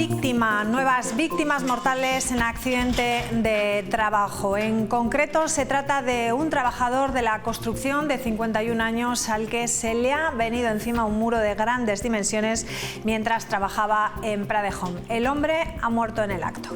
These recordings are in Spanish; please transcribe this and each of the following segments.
nuevas víctimas mortales en accidente de trabajo. En concreto, se trata de un trabajador de la construcción de 51 años al que se le ha venido encima un muro de grandes dimensiones mientras trabajaba en Pradejón. El hombre ha muerto en el acto.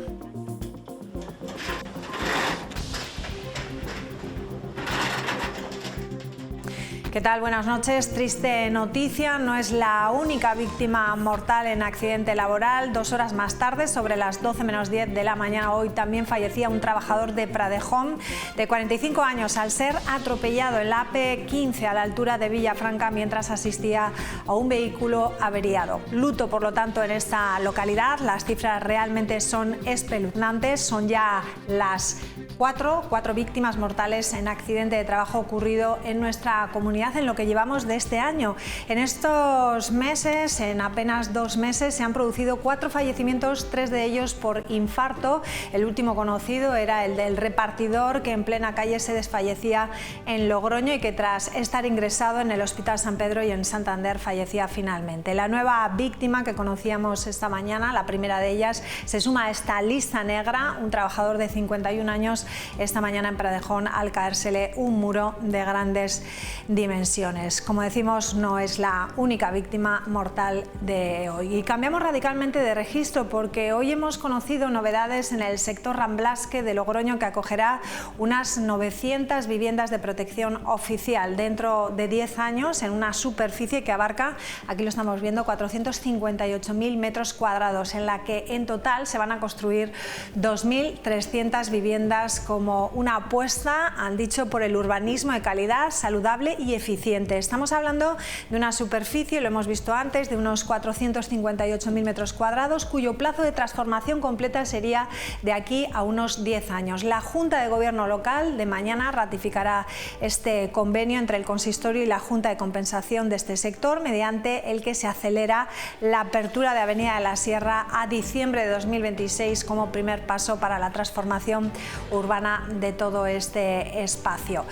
¿Qué tal? Buenas noches. Triste noticia, no es la única víctima mortal en accidente laboral. 2 horas más tarde, sobre las 12 menos 10 de la mañana, hoy también fallecía un trabajador de Pradejón de 45 años al ser atropellado en la AP15 a la altura de Villafranca mientras asistía a un vehículo averiado. Luto, por lo tanto, en esta localidad. Las cifras realmente son espeluznantes. Son ya las cuatro víctimas mortales en accidente de trabajo ocurrido en nuestra comunidad en lo que llevamos de este año. En estos meses, en apenas 2 meses, se han producido 4 fallecimientos, 3 de ellos por infarto. El último conocido era el del repartidor que en plena calle se desfallecía en Logroño y que tras estar ingresado en el Hospital San Pedro y en Santander fallecía finalmente. La nueva víctima que conocíamos esta mañana, la primera de ellas, se suma a esta lista negra, un trabajador de 51 años esta mañana en Pradejón al caérsele un muro de grandes dimensiones. Como decimos, no es la única víctima mortal de hoy. Y cambiamos radicalmente de registro porque hoy hemos conocido novedades en el sector Ramblasque de Logroño, que acogerá unas 900 viviendas de protección oficial dentro de 10 años en una superficie que abarca, aquí lo estamos viendo, 458.000 metros cuadrados, en la que en total se van a construir 2.300 viviendas como una apuesta, han dicho, por el urbanismo de calidad, saludable y eficiente. Estamos hablando de una superficie, lo hemos visto antes, de unos 458.000 metros cuadrados, cuyo plazo de transformación completa sería de aquí a unos 10 años. La Junta de Gobierno local de mañana ratificará este convenio entre el consistorio y la Junta de Compensación de este sector, mediante el que se acelera la apertura de Avenida de la Sierra a diciembre de 2026 como primer paso para la transformación urbana de todo este espacio.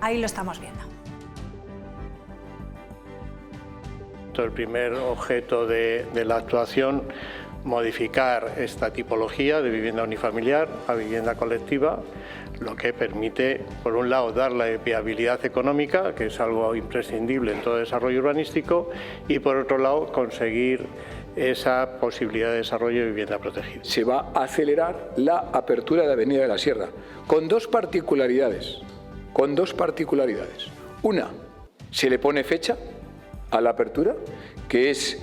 Ahí lo estamos viendo. El primer objeto de la actuación, modificar esta tipología de vivienda unifamiliar a vivienda colectiva, lo que permite, por un lado, darle viabilidad económica, que es algo imprescindible en todo desarrollo urbanístico, y por otro lado, conseguir esa posibilidad de desarrollo de vivienda protegida. Se va a acelerar la apertura de Avenida de la Sierra, con dos particularidades. Una, se le pone fecha a la apertura, que es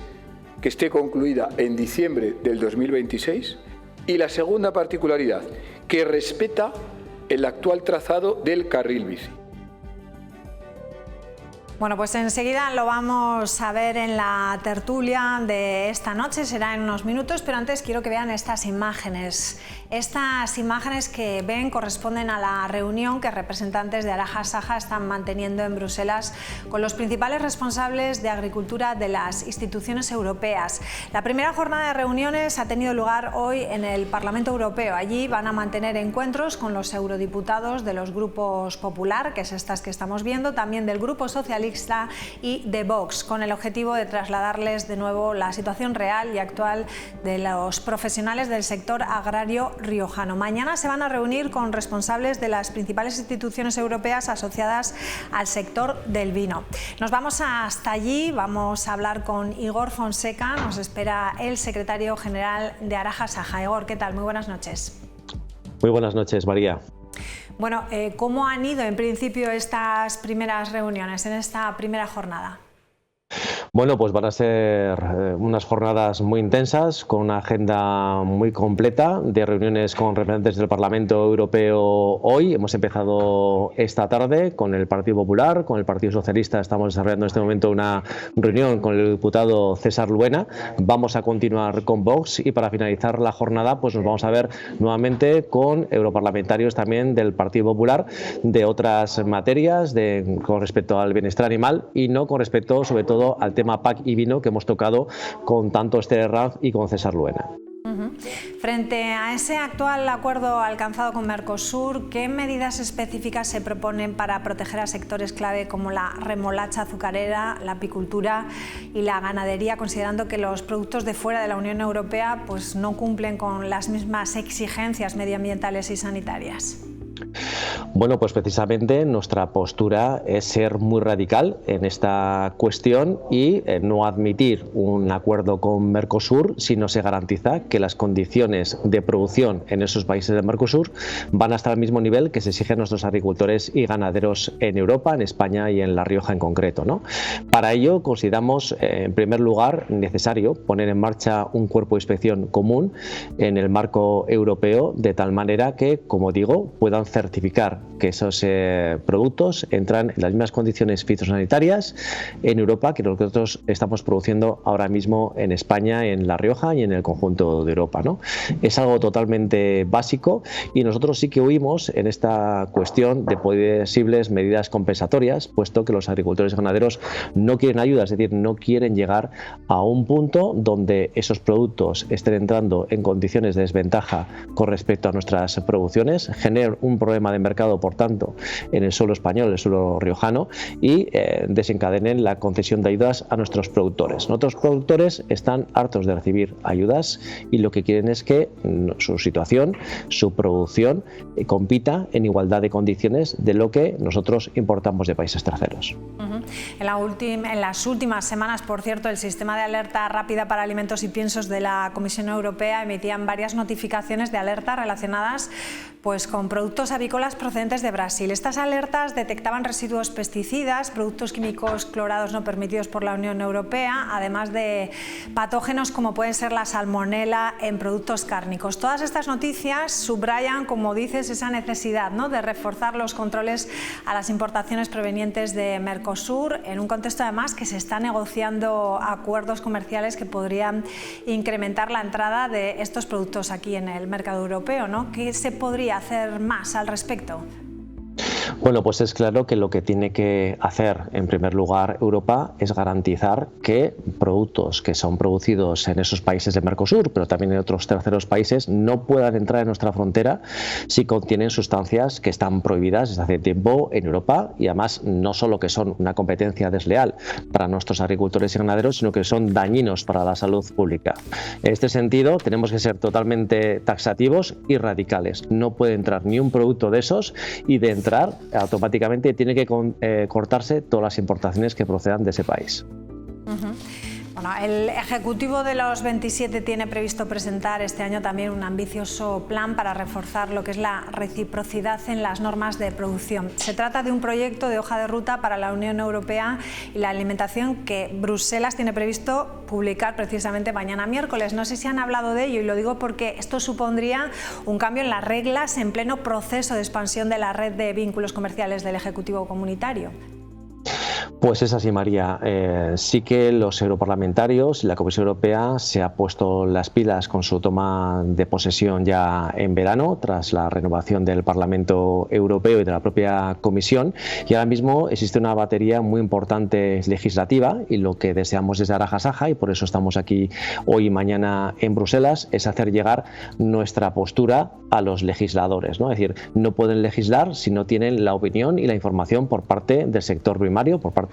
que esté concluida en diciembre del 2026, y la segunda particularidad, que respeta el actual trazado del carril bici. Bueno, pues enseguida lo vamos a ver en la tertulia de esta noche, será en unos minutos, pero antes quiero que vean estas imágenes. Estas imágenes que ven corresponden a la reunión que representantes de Araja Saja están manteniendo en Bruselas con los principales responsables de agricultura de las instituciones europeas. La primera jornada de reuniones ha tenido lugar hoy en el Parlamento Europeo. Allí van a mantener encuentros con los eurodiputados de los grupos Popular, que es estas que estamos viendo, también del Grupo Socialista y de Vox, con el objetivo de trasladarles de nuevo la situación real y actual de los profesionales del sector agrario riojano. Mañana se van a reunir con responsables de las principales instituciones europeas asociadas al sector del vino. Nos vamos hasta allí, vamos a hablar con Igor Fonseca, nos espera el secretario general de Araja Saja. Igor, ¿qué tal? Muy buenas noches. Muy buenas noches, María. Bueno, ¿cómo han ido en principio estas primeras reuniones, en esta primera jornada? Bueno, pues van a ser unas jornadas muy intensas, con una agenda muy completa de reuniones con representantes del Parlamento Europeo hoy. Hemos empezado esta tarde con el Partido Popular, con el Partido Socialista. Estamos desarrollando en este momento una reunión con el diputado César Luena. Vamos a continuar con Vox y para finalizar la jornada pues nos vamos a ver nuevamente con europarlamentarios también del Partido Popular de otras materias con respecto al bienestar animal y no con respecto sobre todo al tema PAC y vino que hemos tocado con tanto Esther Herranz y con César Luena. Frente a ese actual acuerdo alcanzado con Mercosur, ¿qué medidas específicas se proponen para proteger a sectores clave como la remolacha azucarera, la apicultura y la ganadería, considerando que los productos de fuera de la Unión Europea pues, no cumplen con las mismas exigencias medioambientales y sanitarias? Bueno, pues precisamente nuestra postura es ser muy radical en esta cuestión y no admitir un acuerdo con Mercosur si no se garantiza que las condiciones de producción en esos países de Mercosur van a estar al mismo nivel que se exigen nuestros agricultores y ganaderos en Europa, en España y en La Rioja en concreto, ¿no? Para ello consideramos, en primer lugar, necesario poner en marcha un cuerpo de inspección común en el marco europeo, de tal manera que, como digo, puedan certificar que esos productos entran en las mismas condiciones fitosanitarias en Europa que nosotros estamos produciendo ahora mismo en España, en La Rioja y en el conjunto de Europa, ¿no? Es algo totalmente básico y nosotros sí que huimos en esta cuestión de posibles medidas compensatorias, puesto que los agricultores y ganaderos no quieren ayuda, es decir, no quieren llegar a un punto donde esos productos estén entrando en condiciones de desventaja con respecto a nuestras producciones, generen un problema de mercado, por tanto, en el suelo español, el suelo riojano, y desencadenen la concesión de ayudas a nuestros productores. Nuestros productores están hartos de recibir ayudas y lo que quieren es que su situación, su producción, compita en igualdad de condiciones de lo que nosotros importamos de países terceros. En las últimas semanas, por cierto, el sistema de alerta rápida para alimentos y piensos de la Comisión Europea emitían varias notificaciones de alerta relacionadas pues, con productos avícolas procedentes de Brasil. Estas alertas detectaban residuos pesticidas, productos químicos clorados no permitidos por la Unión Europea, además de patógenos como pueden ser la salmonela en productos cárnicos. Todas estas noticias subrayan, como dices, esa necesidad, ¿no?, de reforzar los controles a las importaciones provenientes de Mercosur, en un contexto además que se está negociando acuerdos comerciales que podrían incrementar la entrada de estos productos aquí en el mercado europeo, ¿no? ¿Qué se podría hacer más al respecto? Bueno, pues es claro que lo que tiene que hacer en primer lugar Europa es garantizar que productos que son producidos en esos países de Mercosur, pero también en otros terceros países, no puedan entrar en nuestra frontera si contienen sustancias que están prohibidas desde hace tiempo en Europa y además no solo que son una competencia desleal para nuestros agricultores y ganaderos, sino que son dañinos para la salud pública. En este sentido, tenemos que ser totalmente taxativos y radicales. No puede entrar ni un producto de esos y de entrar automáticamente tiene que cortarse todas las importaciones que procedan de ese país. Bueno, el Ejecutivo de los 27 tiene previsto presentar este año también un ambicioso plan para reforzar lo que es la reciprocidad en las normas de producción. Se trata de un proyecto de hoja de ruta para la Unión Europea y la alimentación que Bruselas tiene previsto publicar precisamente mañana miércoles. No sé si han hablado de ello y lo digo porque esto supondría un cambio en las reglas en pleno proceso de expansión de la red de vínculos comerciales del Ejecutivo comunitario. Pues es así, María. Sí que los europarlamentarios y la Comisión Europea se ha puesto las pilas con su toma de posesión ya en verano, tras la renovación del Parlamento Europeo y de la propia Comisión, y ahora mismo existe una batería muy importante legislativa y lo que deseamos desde Araja Saja, y por eso estamos aquí hoy y mañana en Bruselas, es hacer llegar nuestra postura a los legisladores, ¿no? Es decir, no pueden legislar si no tienen la opinión y la información por parte del sector primario, por parte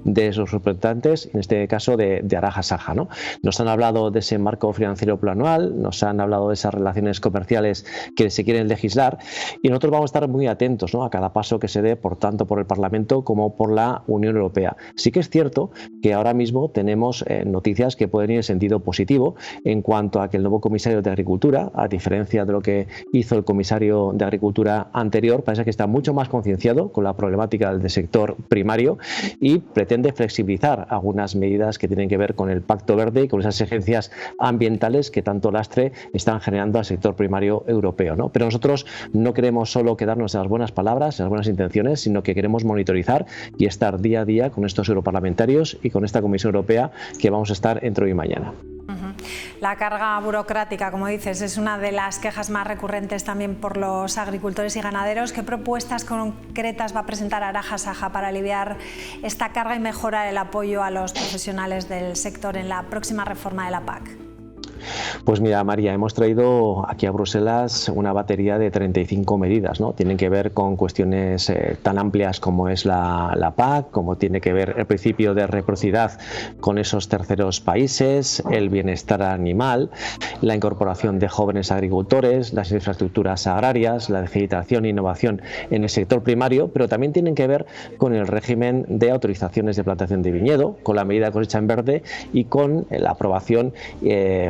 de sus representantes, en este caso de Araja Saja, ¿no? Nos han hablado de ese marco financiero plurianual, nos han hablado de esas relaciones comerciales que se quieren legislar y nosotros vamos a estar muy atentos, ¿no?, a cada paso que se dé, por tanto por el Parlamento como por la Unión Europea. Sí que es cierto que ahora mismo tenemos noticias que pueden ir en sentido positivo en cuanto a que el nuevo comisario de Agricultura, a diferencia de lo que hizo el comisario de Agricultura anterior, parece que está mucho más concienciado con la problemática del sector primario y pretende flexibilizar algunas medidas que tienen que ver con el Pacto Verde y con esas exigencias ambientales que tanto lastre están generando al sector primario europeo, ¿no? Pero nosotros no queremos solo quedarnos en las buenas palabras, en las buenas intenciones, sino que queremos monitorizar y estar día a día con estos europarlamentarios y con esta Comisión Europea que vamos a estar entre hoy y mañana. La carga burocrática, como dices, es una de las quejas más recurrentes también por los agricultores y ganaderos. ¿Qué propuestas concretas va a presentar Araja Saja para aliviar esta carga y mejorar el apoyo a los profesionales del sector en la próxima reforma de la PAC? Pues mira, María, hemos traído aquí a Bruselas una batería de 35 medidas, ¿no? Tienen que ver con cuestiones tan amplias como es la PAC, como tiene que ver el principio de reciprocidad con esos terceros países, el bienestar animal, la incorporación de jóvenes agricultores, las infraestructuras agrarias, la digitalización e innovación en el sector primario, pero también tienen que ver con el régimen de autorizaciones de plantación de viñedo, con la medida de cosecha en verde y con la aprobación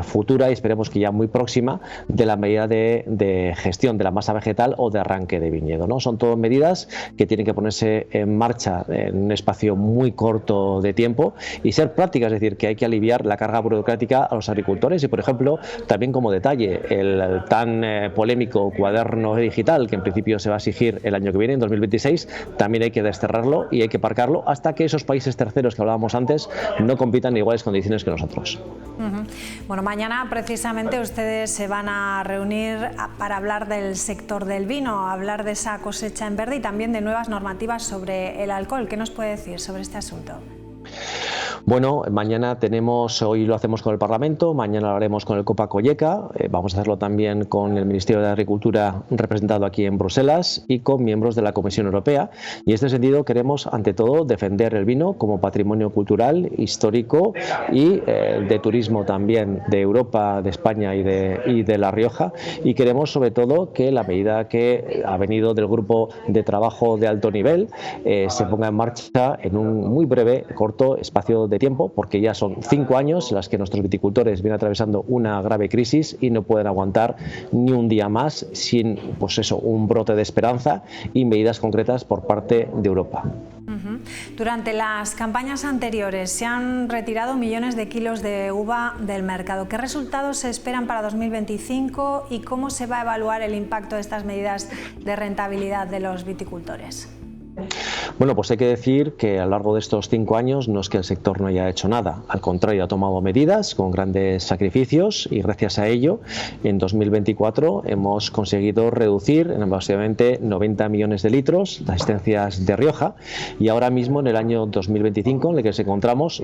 futura, y esperemos que ya muy próxima, de la medida de gestión de la masa vegetal o de arranque de viñedo, ¿no? Son todas medidas que tienen que ponerse en marcha en un espacio muy corto de tiempo y ser prácticas, es decir, que hay que aliviar la carga burocrática a los agricultores y, por ejemplo, también como detalle, el tan polémico cuaderno digital que en principio se va a exigir el año que viene, en 2026, también hay que desterrarlo y hay que aparcarlo hasta que esos países terceros que hablábamos antes no compitan en iguales condiciones que nosotros. Bueno, mañana precisamente ustedes se van a reunir para hablar del sector del vino, hablar de esa cosecha en verde y también de nuevas normativas sobre el alcohol. ¿Qué nos puede decir sobre este asunto? Bueno, mañana hoy lo hacemos con el Parlamento, mañana lo haremos con el Copa Cogeca, vamos a hacerlo también con el Ministerio de Agricultura representado aquí en Bruselas y con miembros de la Comisión Europea. Y en este sentido queremos, ante todo, defender el vino como patrimonio cultural, histórico y de turismo también de Europa, de España y de La Rioja. Y queremos, sobre todo, que la medida que ha venido del grupo de trabajo de alto nivel se ponga en marcha en un muy breve, corto espacio de tiempo, porque ya son 5 años en las que nuestros viticultores vienen atravesando una grave crisis y no pueden aguantar ni un día más sin, pues eso, un brote de esperanza y medidas concretas por parte de Europa. Durante las campañas anteriores se han retirado millones de kilos de uva del mercado. ¿Qué resultados se esperan para 2025 y cómo se va a evaluar el impacto de estas medidas de rentabilidad de los viticultores? Bueno, pues hay que decir que a lo largo de estos 5 años no es que el sector no haya hecho nada, al contrario, ha tomado medidas con grandes sacrificios y gracias a ello en 2024 hemos conseguido reducir en aproximadamente 90 millones de litros las existencias de Rioja y ahora mismo en el año 2025 en el que nos encontramos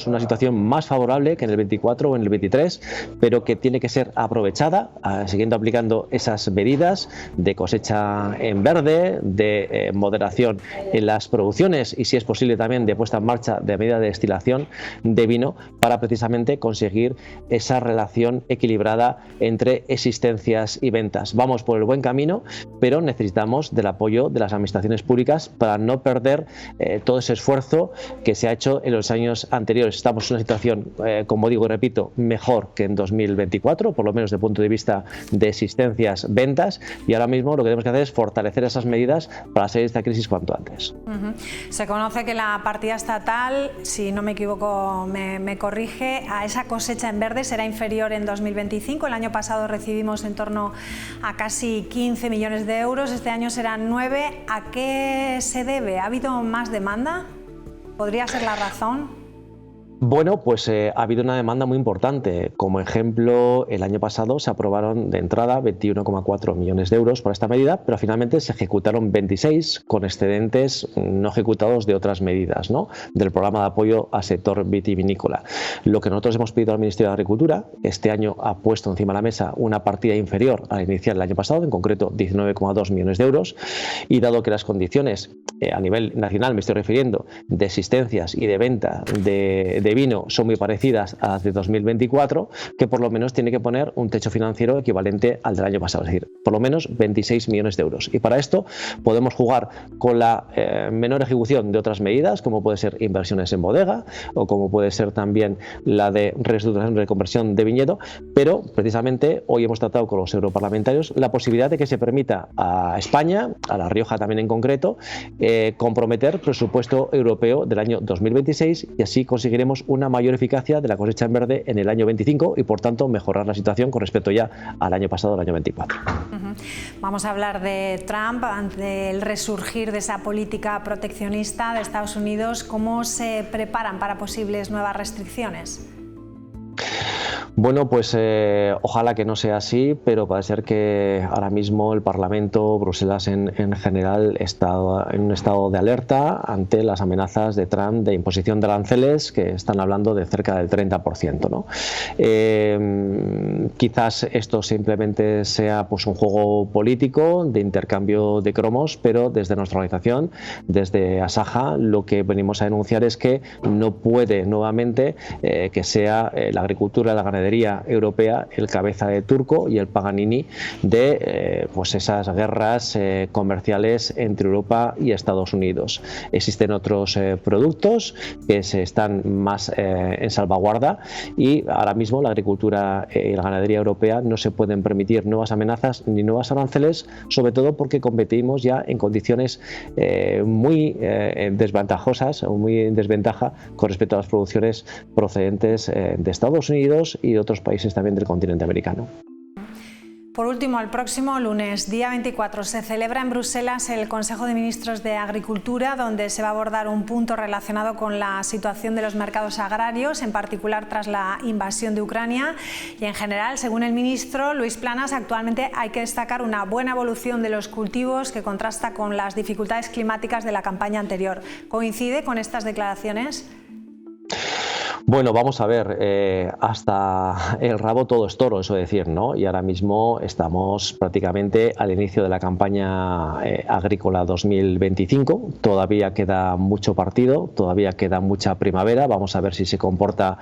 en una situación más favorable que en el 24 o en el 23, pero que tiene que ser aprovechada siguiendo aplicando esas medidas de cosecha en verde, de moderación en las producciones y si es posible también de puesta en marcha de medida de destilación de vino para precisamente conseguir esa relación equilibrada entre existencias y ventas. Vamos por el buen camino, pero necesitamos del apoyo de las administraciones públicas para no perder todo ese esfuerzo que se ha hecho en los años anteriores. Estamos en una situación, como digo y repito, mejor que en 2024, por lo menos desde el punto de vista de existencias, ventas, y ahora mismo lo que tenemos que hacer es fortalecer esas medidas para salir de esta crisis cuanto antes. Se conoce que la partida estatal, si no me equivoco, me corrige, a esa cosecha en verde será inferior en 2025. El año pasado recibimos en torno a casi 15 millones de euros, este año serán 9. ¿A qué se debe? ¿Ha habido más demanda? ¿Podría ser la razón? Bueno, pues ha habido una demanda muy importante. Como ejemplo, el año pasado se aprobaron de entrada 21,4 millones de euros para esta medida, pero finalmente se ejecutaron 26 con excedentes no ejecutados de otras medidas, ¿no?, del programa de apoyo al sector vitivinícola. Lo que nosotros hemos pedido al Ministerio de Agricultura, este año ha puesto encima de la mesa una partida inferior a la inicial del año pasado, en concreto 19,2 millones de euros, y dado que las condiciones a nivel nacional, me estoy refiriendo, de existencias y de venta de vino son muy parecidas a las de 2024, que por lo menos tiene que poner un techo financiero equivalente al del año pasado, es decir, por lo menos 26 millones de euros. Y para esto podemos jugar con la menor ejecución de otras medidas, como puede ser inversiones en bodega o como puede ser también la de reestructuración y reconversión de viñedo, pero precisamente hoy hemos tratado con los europarlamentarios la posibilidad de que se permita a España, a La Rioja también en concreto, comprometer presupuesto europeo del año 2026 y así conseguiremos una mayor eficacia de la cosecha en verde en el año 25 y por tanto mejorar la situación con respecto ya al año pasado, el año 24. Vamos a hablar de Trump, ante el resurgir de esa política proteccionista de Estados Unidos. ¿Cómo se preparan para posibles nuevas restricciones? Bueno, pues ojalá que no sea así, pero parece ser que ahora mismo el Parlamento, Bruselas en general, está en un estado de alerta ante las amenazas de Trump de imposición de aranceles, que están hablando de cerca del 30%, ¿no? Quizás esto simplemente sea pues un juego político de intercambio de cromos, pero desde nuestra organización, desde Asaja, lo que venimos a denunciar es que no puede nuevamente que sea la agricultura y la ganadería europea el cabeza de turco y el Paganini de pues esas guerras comerciales entre Europa y Estados Unidos. Existen otros productos que se están más en salvaguarda y ahora mismo la agricultura y la ganadería europea no se pueden permitir nuevas amenazas ni nuevos aranceles, sobre todo porque competimos ya en condiciones muy desventajosas o muy en desventaja con respecto a las producciones procedentes de Estados Unidos y de otros países también del continente americano. Por último, el próximo lunes, día 24, se celebra en Bruselas el Consejo de Ministros de Agricultura, donde se va a abordar un punto relacionado con la situación de los mercados agrarios, en particular tras la invasión de Ucrania. Y en general, según el ministro Luis Planas, actualmente hay que destacar una buena evolución de los cultivos que contrasta con las dificultades climáticas de la campaña anterior. ¿Coincide con estas declaraciones? Bueno, vamos a ver, hasta el rabo todo es toro, eso decir, ¿no? Y ahora mismo estamos prácticamente al inicio de la campaña agrícola 2025, todavía queda mucho partido, todavía queda mucha primavera, vamos a ver si se comporta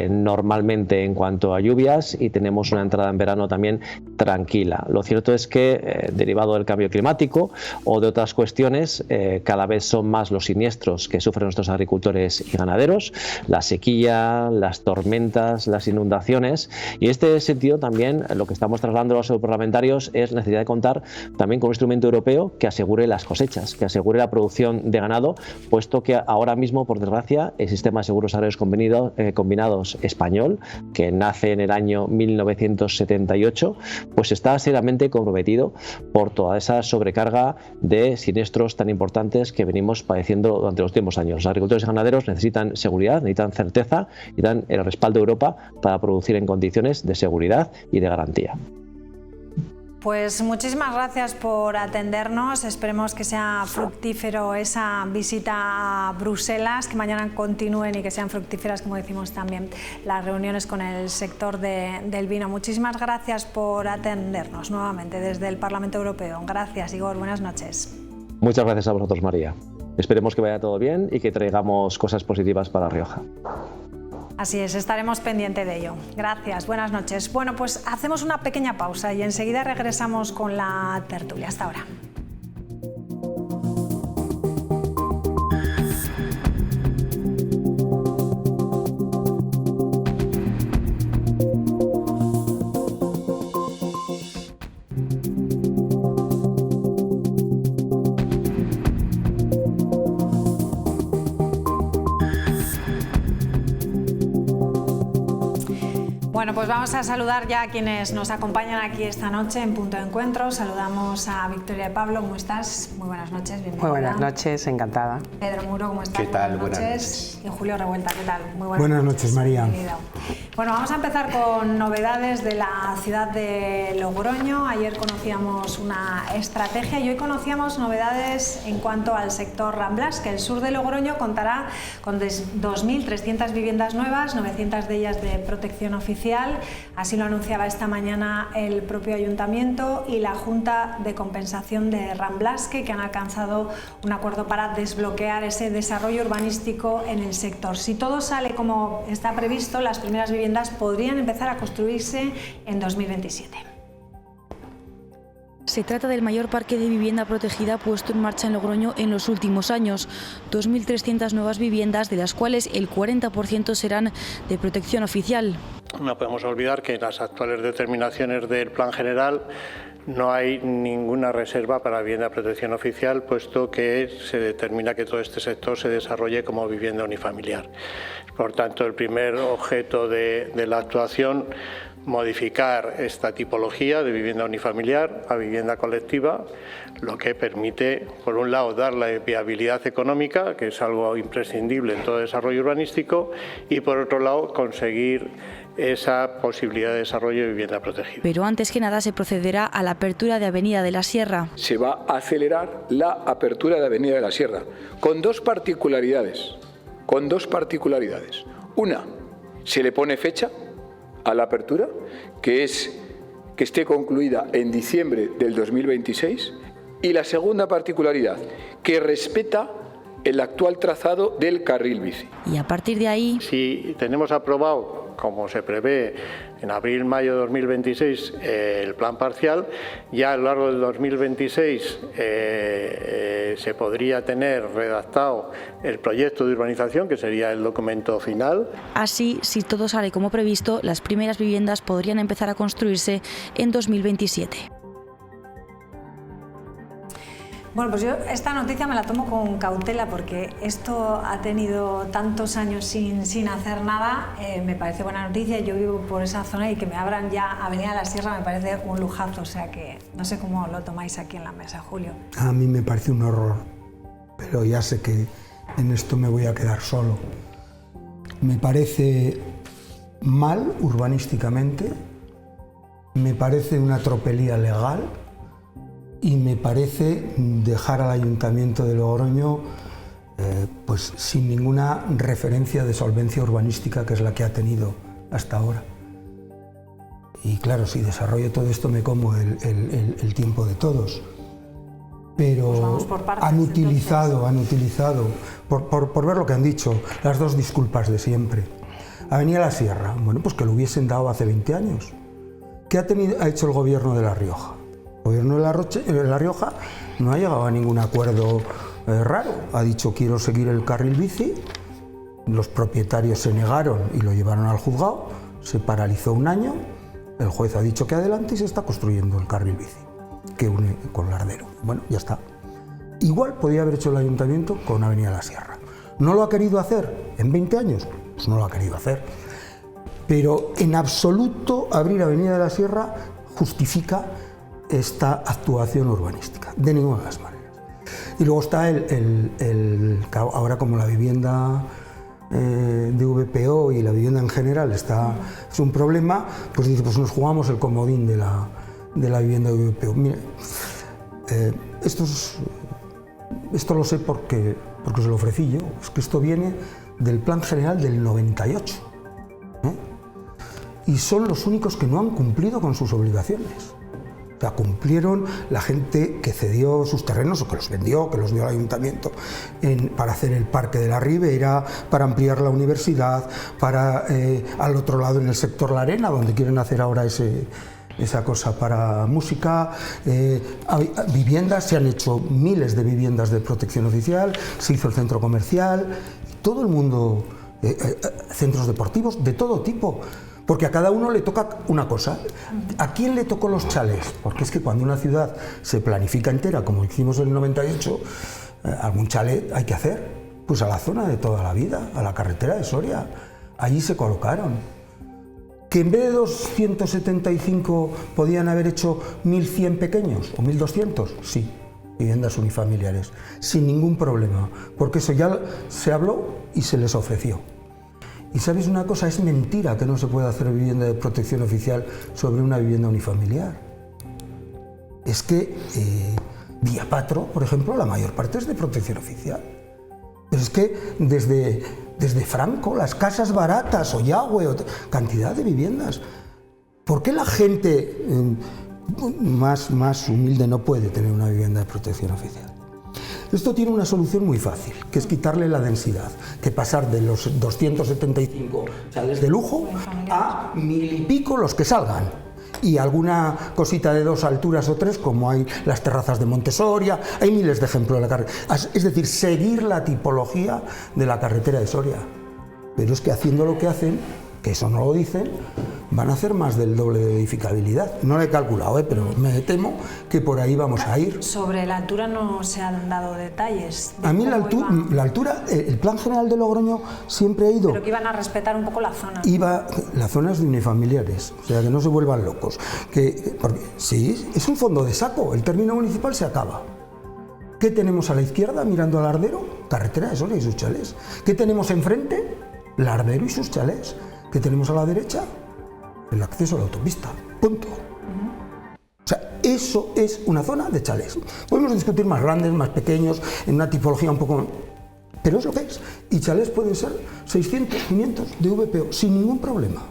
normalmente en cuanto a lluvias y tenemos una entrada en verano también tranquila. Lo cierto es que, derivado del cambio climático o de otras cuestiones, cada vez son más los siniestros que sufren nuestros agricultores y ganaderos, la sequía, las tormentas, las inundaciones, y en este sentido también lo que estamos trasladando a los europarlamentarios es la necesidad de contar también con un instrumento europeo que asegure las cosechas, que asegure la producción de ganado, puesto que ahora mismo, por desgracia, el sistema de seguros agrarios combinados español, que nace en el año 1978, pues está seriamente comprometido por toda esa sobrecarga de siniestros tan importantes que venimos padeciendo durante los últimos años. Los agricultores y ganaderos necesitan seguridad, necesitan certeza y dan el respaldo de Europa para producir en condiciones de seguridad y de garantía. Pues muchísimas gracias por atendernos, esperemos que sea fructífero esa visita a Bruselas, que mañana continúen y que sean fructíferas, como decimos también, las reuniones con el sector del vino. Muchísimas gracias por atendernos nuevamente desde el Parlamento Europeo. Gracias, Igor, buenas noches. Muchas gracias a vosotros, María. Esperemos que vaya todo bien y que traigamos cosas positivas para Rioja. Así es, estaremos pendientes de ello. Gracias, buenas noches. Bueno, pues hacemos una pequeña pausa y enseguida regresamos con la tertulia. Hasta ahora. Bueno, pues vamos a saludar ya a quienes nos acompañan aquí esta noche en Punto de Encuentro. Saludamos a Victoria de Pablo, ¿cómo estás? Muy buenas noches, bienvenida. Muy buenas noches, encantada. Pedro Muro, ¿cómo estás? ¿Qué tal? Buenas noches. Y Julio Revuelta, ¿qué tal? Muy buenas noches, María. Bienvenido. Bueno, vamos a empezar con novedades de la ciudad de Logroño. Ayer conocíamos una estrategia y hoy conocíamos novedades en cuanto al sector Ramblas, que el sur de Logroño contará con 2.300 viviendas nuevas, 900 de ellas de protección oficial. Así lo anunciaba esta mañana el propio ayuntamiento y la Junta de Compensación de Ramblasque, que han alcanzado un acuerdo para desbloquear ese desarrollo urbanístico en el sector. Si todo sale como está previsto, las primeras viviendas podrían empezar a construirse en 2027. Se trata del mayor parque de vivienda protegida puesto en marcha en Logroño en los últimos años. 2.300 nuevas viviendas, de las cuales el 40% serán de protección oficial. No podemos olvidar que en las actuales determinaciones del Plan General no hay ninguna reserva para vivienda de protección oficial, puesto que se determina que todo este sector se desarrolle como vivienda unifamiliar. Por tanto, el primer objeto de la actuación, modificar esta tipología de vivienda unifamiliar a vivienda colectiva, lo que permite, por un lado, darle viabilidad económica, que es algo imprescindible en todo desarrollo urbanístico, y por otro lado, conseguir esa posibilidad de desarrollo de vivienda protegida. Pero antes que nada se procederá a la apertura de Avenida de la Sierra. Se va a acelerar la apertura de Avenida de la Sierra, con dos particularidades. Una, se le pone fecha a la apertura, que es que esté concluida en diciembre del 2026, y la segunda particularidad, que respeta el actual trazado del carril bici. Y a partir de ahí... Si tenemos aprobado, como se prevé, en abril-mayo de 2026 el plan parcial, ya a lo largo del 2026 se podría tener redactado el proyecto de urbanización, que sería el documento final. Así, si todo sale como previsto, las primeras viviendas podrían empezar a construirse en 2027. Bueno, pues yo esta noticia me la tomo con cautela porque esto ha tenido tantos años sin hacer nada. Me parece buena noticia, yo vivo por esa zona y que me abran ya Avenida de la Sierra me parece un lujazo, o sea que no sé cómo lo tomáis aquí en la mesa, Julio. A mí me parece un horror, pero ya sé que en esto me voy a quedar solo. Me parece mal urbanísticamente, me parece una tropelía legal, y me parece dejar al Ayuntamiento de Logroño pues sin ninguna referencia de solvencia urbanística, que es la que ha tenido hasta ahora. Y claro, si desarrollo todo esto me como el tiempo de todos. Pero pues vamos por partes, han utilizado, por ver lo que han dicho, las dos disculpas de siempre. Avenida La Sierra, bueno, pues que lo hubiesen dado hace 20 años. ¿Qué ha hecho el Gobierno de La Rioja? El Gobierno de La Rioja no ha llegado a ningún acuerdo raro. Ha dicho quiero seguir el carril bici, los propietarios se negaron y lo llevaron al juzgado, se paralizó un año, el juez ha dicho que adelante y se está construyendo el carril bici que une con Lardero. Bueno, ya está. Igual podía haber hecho el Ayuntamiento con Avenida La Sierra. ¿No lo ha querido hacer en 20 años? Pues no lo ha querido hacer. Pero en absoluto abrir Avenida de la Sierra justifica esta actuación urbanística, de ninguna de las maneras. Y luego está ahora como la vivienda de VPO y la vivienda en general es un problema, pues dice, pues nos jugamos el comodín de la vivienda de VPO. Mire, esto lo sé porque se lo ofrecí yo, es que esto viene del Plan General del 98. Y son los únicos que no han cumplido con sus obligaciones. O sea, cumplieron la gente que cedió sus terrenos o que los vendió, que los dio al ayuntamiento para hacer el Parque de la Ribera, para ampliar la universidad, para al otro lado en el sector La Arena, donde quieren hacer ahora esa cosa para música, viviendas, se han hecho miles de viviendas de protección oficial, se hizo el centro comercial, todo el mundo, centros deportivos de todo tipo. Porque a cada uno le toca una cosa. ¿A quién le tocó los chalés? Porque es que cuando una ciudad se planifica entera, como hicimos en el 98, algún chalet hay que hacer. Pues a la zona de toda la vida, a la carretera de Soria. Allí se colocaron. ¿Que en vez de 275 podían haber hecho 1.100 pequeños o 1.200? Sí, viviendas unifamiliares, sin ningún problema. Porque eso ya se habló y se les ofreció. Y ¿sabes una cosa? Es mentira que no se pueda hacer vivienda de protección oficial sobre una vivienda unifamiliar. Es que Vía Patro, por ejemplo, la mayor parte es de protección oficial. Pero es que desde Franco, las casas baratas, o Yagüe, cantidad de viviendas. ¿Por qué la gente más humilde no puede tener una vivienda de protección oficial? Esto tiene una solución muy fácil, que es quitarle la densidad, que pasar de los 275 chalés de lujo a 1000 y pico los que salgan. Y alguna cosita de 2 alturas o 3, como hay las terrazas de Montesoria, hay miles de ejemplos de la carretera. Es decir, seguir la tipología de la carretera de Soria. Pero es que haciendo lo que hacen, que eso no lo dicen, van a hacer más del doble de edificabilidad. No lo he calculado, pero me temo que por ahí vamos a ir. Sobre la altura no se han dado detalles. A mí la altura, el Plan General de Logroño siempre ha ido... Pero que iban a respetar un poco la zona. Las zonas de unifamiliares, o sea, que no se vuelvan locos. Porque sí, es un fondo de saco, el término municipal se acaba. ¿Qué tenemos a la izquierda mirando al Lardero? Carretera de Soria y sus chalés. ¿Qué tenemos enfrente? Lardero y sus chalés. ¿Qué tenemos a la derecha? el acceso a la autopista, punto. O sea, eso es una zona de chalés. Podemos discutir más grandes, más pequeños, en una tipología un poco... Pero es lo que es. Y chalés pueden ser 600, 500 de VPO, sin ningún problema.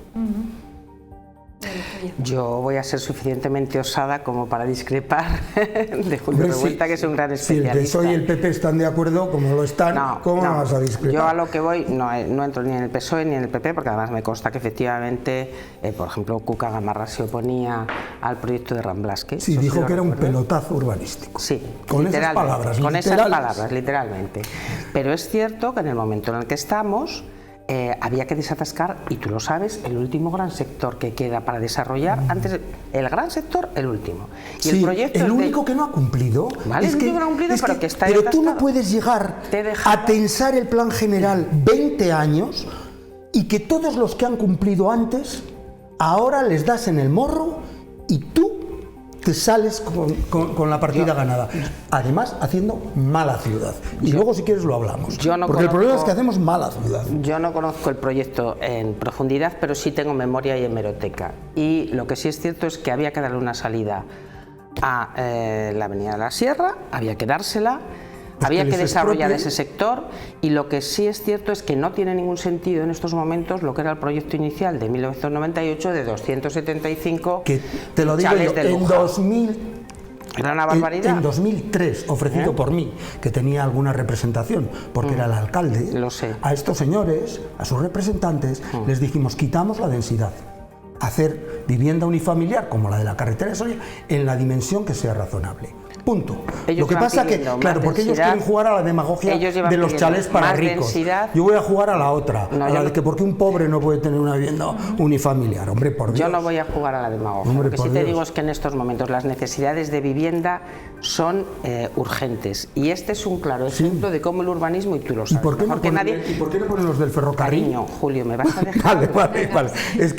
Yo voy a ser suficientemente osada como para discrepar de Julio Revuelta, que es un gran especialista. Si el PSOE y el PP están de acuerdo, como lo están, ¿cómo no vas a discrepar? Yo a lo que voy no entro ni en el PSOE ni en el PP, porque además me consta que efectivamente, por ejemplo, Cuca Gamarra se oponía al proyecto de Ramblasque. Sí, dijo que era un pelotazo urbanístico. Sí, con esas palabras, con esas palabras, literalmente. Pero es cierto que en el momento en el que estamos, había que desatascar, y tú lo sabes, el último gran sector que queda para desarrollar, antes el gran sector, el último. Y sí, el proyecto el único que no ha cumplido, ¿vale? Es el único que no ha cumplido, pero que está pero atascado. Tú no puedes llegar a tensar el plan general 20 años y que todos los que han cumplido antes, ahora les das en el morro y tú te sales con la partida ganada. Además, haciendo mala ciudad. Y luego, si quieres, lo hablamos. Porque el problema es que hacemos mala ciudad. Yo no conozco el proyecto en profundidad, pero sí tengo memoria y hemeroteca. Y lo que sí es cierto es que había que darle una salida a la Avenida de la Sierra, había que dársela. Había que desarrollar ese sector, y lo que sí es cierto es que no tiene ningún sentido en estos momentos lo que era el proyecto inicial de 1998 de 275 que te lo digo yo, de lujo. En 2000 era una barbaridad. En 2003, ofrecido por mí, que tenía alguna representación, porque era el alcalde, lo sé. A estos señores, a sus representantes, les dijimos, quitamos la densidad, hacer vivienda unifamiliar como la de la carretera de Soria en la dimensión que sea razonable. Punto. Lo que pasa que, claro, porque ellos quieren jugar a la demagogia de los chalés para ricos. Yo voy a jugar a la otra, a la de que porque un pobre no puede tener una vivienda unifamiliar. Hombre, por Dios. Yo no voy a jugar a la demagogia. Lo que sí te digo es que en estos momentos las necesidades de vivienda son urgentes. Y este es un claro ejemplo de cómo el urbanismo, y tú lo sabes. ¿Y por qué no ponen los del ferrocarril? Cariño, Julio, ¿me vas a dejar? Vale. Es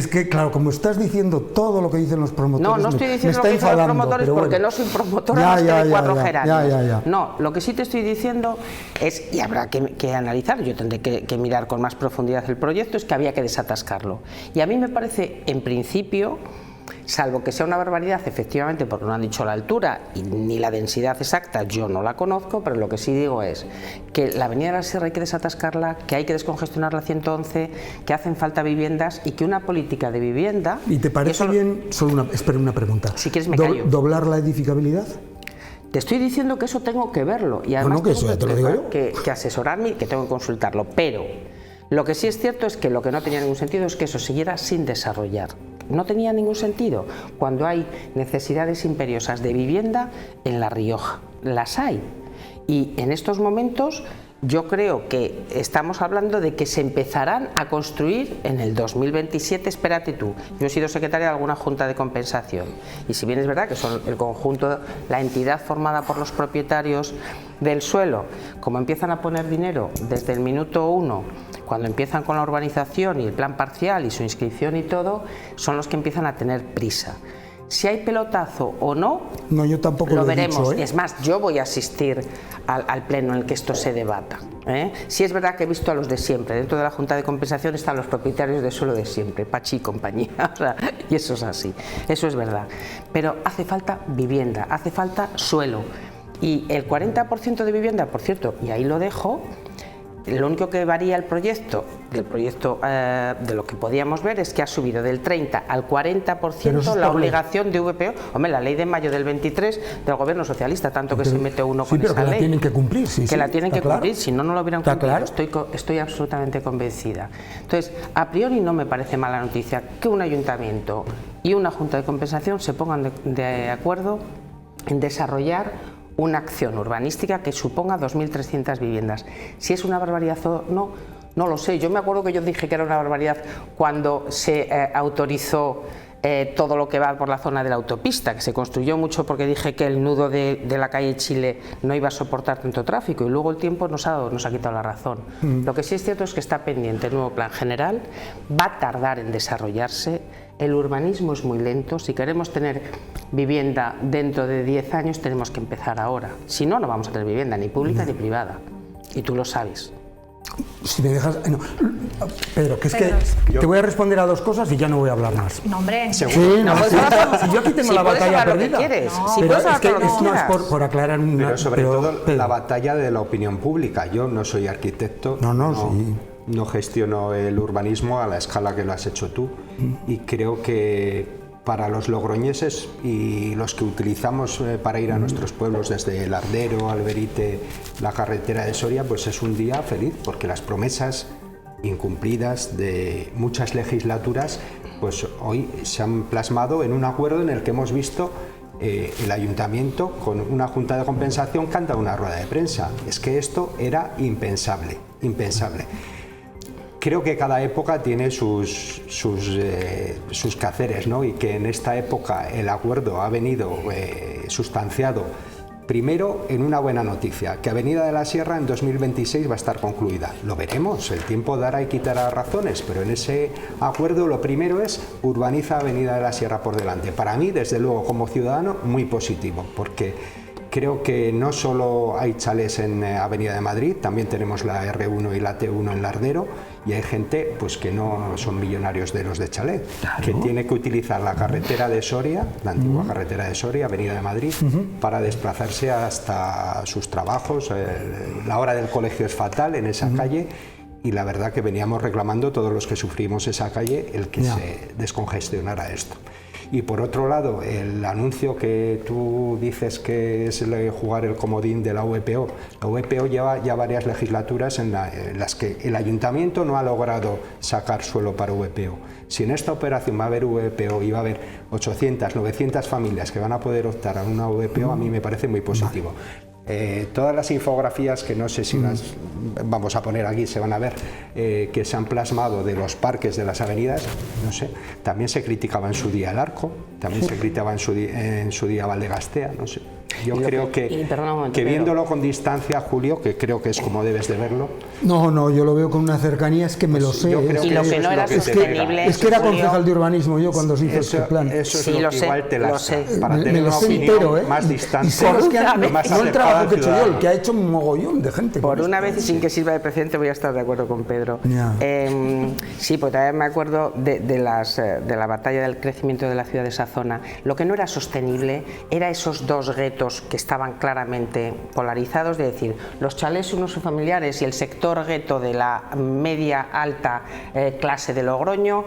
que, claro, como estás diciendo todo lo que dicen los promotores, no estoy diciendo lo que dicen los promotores porque no soy promotor. No, lo que sí te estoy diciendo es, y habrá que analizar, yo tendré que mirar con más profundidad el proyecto, es que había que desatascarlo. Y a mí me parece, en principio, salvo que sea una barbaridad, efectivamente, porque no han dicho la altura y ni la densidad exacta, yo no la conozco, pero lo que sí digo es que la Avenida de la Sierra hay que desatascarla, que hay que descongestionar la 111, que hacen falta viviendas y que una política de vivienda... ¿Y te parece bien, espera una pregunta, si quieres me callo, doblar la edificabilidad? Te estoy diciendo que eso tengo que verlo y además tengo que asesorarme y que tengo que consultarlo, pero lo que sí es cierto es que lo que no tenía ningún sentido es que eso siguiera sin desarrollar. No tenía ningún sentido cuando hay necesidades imperiosas de vivienda en La Rioja. Las hay. Y en estos momentos yo creo que estamos hablando de que se empezarán a construir en el 2027, espérate tú. Yo he sido secretaria de alguna junta de compensación y si bien es verdad que son el conjunto, la entidad formada por los propietarios del suelo, como empiezan a poner dinero desde el minuto 1, cuando empiezan con la urbanización y el plan parcial y su inscripción y todo, son los que empiezan a tener prisa. Si hay pelotazo o no, yo tampoco lo veremos. Es más, yo voy a asistir al pleno en el que esto se debata. Sí es verdad que he visto a los de siempre. Dentro de la Junta de Compensación están los propietarios de suelo de siempre, Pachi y compañía. Y eso es así, eso es verdad. Pero hace falta vivienda, hace falta suelo. Y el 40% de vivienda, por cierto, y ahí lo dejo, lo único que varía el proyecto, de lo que podíamos ver, es que ha subido del 30 al 40% la obligación de VPO. Hombre, la ley de mayo del 23 del gobierno socialista, tanto que se mete uno con esa ley. Pero que la tienen que cumplir, la tienen que cumplir, si no, no lo hubieran cumplido. Estoy absolutamente convencida. Entonces, a priori no me parece mala noticia que un ayuntamiento y una junta de compensación se pongan de acuerdo en desarrollar una acción urbanística que suponga 2.300 viviendas. Si es una barbaridad o no, no lo sé. Yo me acuerdo que yo dije que era una barbaridad cuando se autorizó todo lo que va por la zona de la autopista, que se construyó mucho porque dije que el nudo de la calle Chile no iba a soportar tanto tráfico, y luego el tiempo nos ha quitado la razón. Lo que sí es cierto es que está pendiente el nuevo plan general, va a tardar en desarrollarse. El urbanismo es muy lento. Si queremos tener vivienda dentro de 10 años tenemos que empezar ahora. Si no, no vamos a tener vivienda ni pública ni privada. Y tú lo sabes. Si me dejas... No. Pedro, que es que te voy a responder a dos cosas y ya no voy a hablar más. No, hombre. Sí, no, si yo aquí tengo la batalla perdida. Pero es que no es por aclarar una... Pero sobre todo la batalla de la opinión pública. Yo no soy arquitecto, no gestiono el urbanismo a la escala que lo has hecho tú, y creo que para los logroñeses y los que utilizamos para ir a nuestros pueblos desde Lardero, Alberite, la carretera de Soria, pues es un día feliz, porque las promesas incumplidas de muchas legislaturas pues hoy se han plasmado en un acuerdo en el que hemos visto el ayuntamiento con una junta de compensación que han dado una rueda de prensa. Es que esto era impensable. Creo que cada época tiene sus quehaceres, ¿no? Y que en esta época el acuerdo ha venido sustanciado primero en una buena noticia, que Avenida de la Sierra en 2026 va a estar concluida. Lo veremos, el tiempo dará y quitará razones, pero en ese acuerdo lo primero es urbaniza Avenida de la Sierra por delante. Para mí, desde luego, como ciudadano, muy positivo, porque creo que no solo hay chalés en Avenida de Madrid, también tenemos la R1 y la T1 en Lardero, y hay gente pues que no son millonarios de los de chalet, que tiene que utilizar la carretera de Soria, la antigua carretera de Soria, Avenida de Madrid, para desplazarse hasta sus trabajos. La hora del colegio es fatal en esa calle, y la verdad que veníamos reclamando todos los que sufrimos esa calle el que se descongestionara esto. Y por otro lado, el anuncio que tú dices que es jugar el comodín de la VPO. La VPO lleva ya varias legislaturas en las que el ayuntamiento no ha logrado sacar suelo para VPO. Si en esta operación va a haber VPO y va a haber 800, 900 familias que van a poder optar a una VPO, a mí me parece muy positivo. Todas las infografías, que no sé si las vamos a poner aquí, se van a ver, que se han plasmado de los parques de las avenidas, no sé, también se criticaba en su día el Arco, también se criticaba en su día Valdegastea, no sé. Yo creo que viéndolo con distancia, Julio, que creo que es como debes de verlo. No, yo lo veo con una cercanía, es que me lo sé. Y lo que no era sostenible. Es que era concejal de urbanismo yo cuando se hizo este plan. Eso es lo que igual te lastra, para tener una opinión más distante. No el trabajo que he hecho yo, el que ha hecho un mogollón de gente. Por una vez, y sin que sirva de precedente, voy a estar de acuerdo con Pedro. Sí, pues también me acuerdo de la batalla del crecimiento de la ciudad de esa zona. Lo que no era sostenible era esos dos guetos que estaban claramente polarizados, de decir, los chalés unifamiliares y el sector gueto de la media alta clase de Logroño,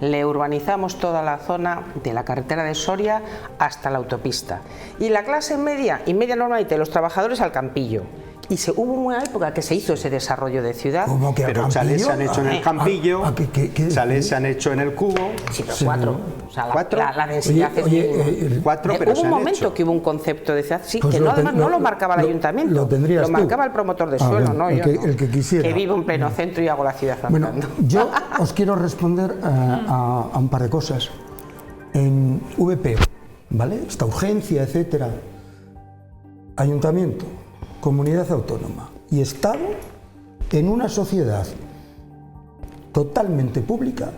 le urbanizamos toda la zona de la carretera de Soria hasta la autopista, y la clase media y media normalmente los trabajadores al Campillo. Y hubo una época que se hizo ese desarrollo de ciudad. Pero chalés se han hecho en el Campillo, chalés se han hecho en el Cubo. Sí, pero cuatro. O sea, la densidad es cuatro, pero hubo un momento que hubo un concepto de ciudad, sí, pues que además no lo marcaba el ayuntamiento, lo marcaba el promotor de suelo, no yo. El que quisiera. Que vivo en pleno centro y hago la ciudad andando. Bueno, yo os quiero responder a un par de cosas. En VPO, ¿vale? Esta urgencia, etcétera. Ayuntamiento, comunidad autónoma y Estado, en una sociedad totalmente pública,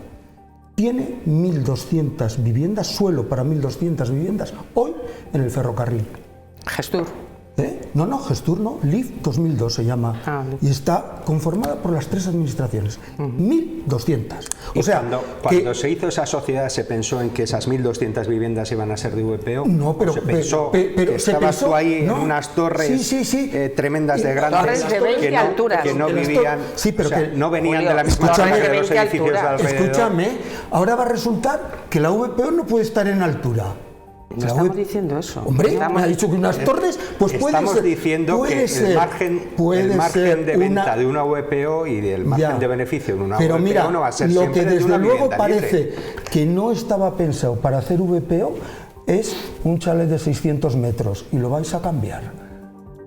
tiene 1.200 viviendas, suelo para 1.200 viviendas, hoy en el ferrocarril. Gestur. No, Gestur no, LIF 2002 se llama, y está conformada por las tres administraciones, 1.200. O sea, cuando se hizo esa sociedad, ¿se pensó en que esas 1.200 viviendas iban a ser de VPO? No, pero se pensó que estabas tú ahí en unas torres tremendas de grandes, que no vivían, no venían de la misma zona que los edificios de alrededor. Escúchame, ahora va a resultar que la VPO no puede estar en altura. No estamos diciendo eso. Hombre, me ha dicho que unas torres, pues puede ser. Estamos diciendo que el margen de venta de una VPO y el margen de beneficio de una VPO no va a ser siempre de una vivienda libre. Pero mira, lo que desde luego parece que no estaba pensado para hacer VPO es un chalet de 600 metros y lo vais a cambiar.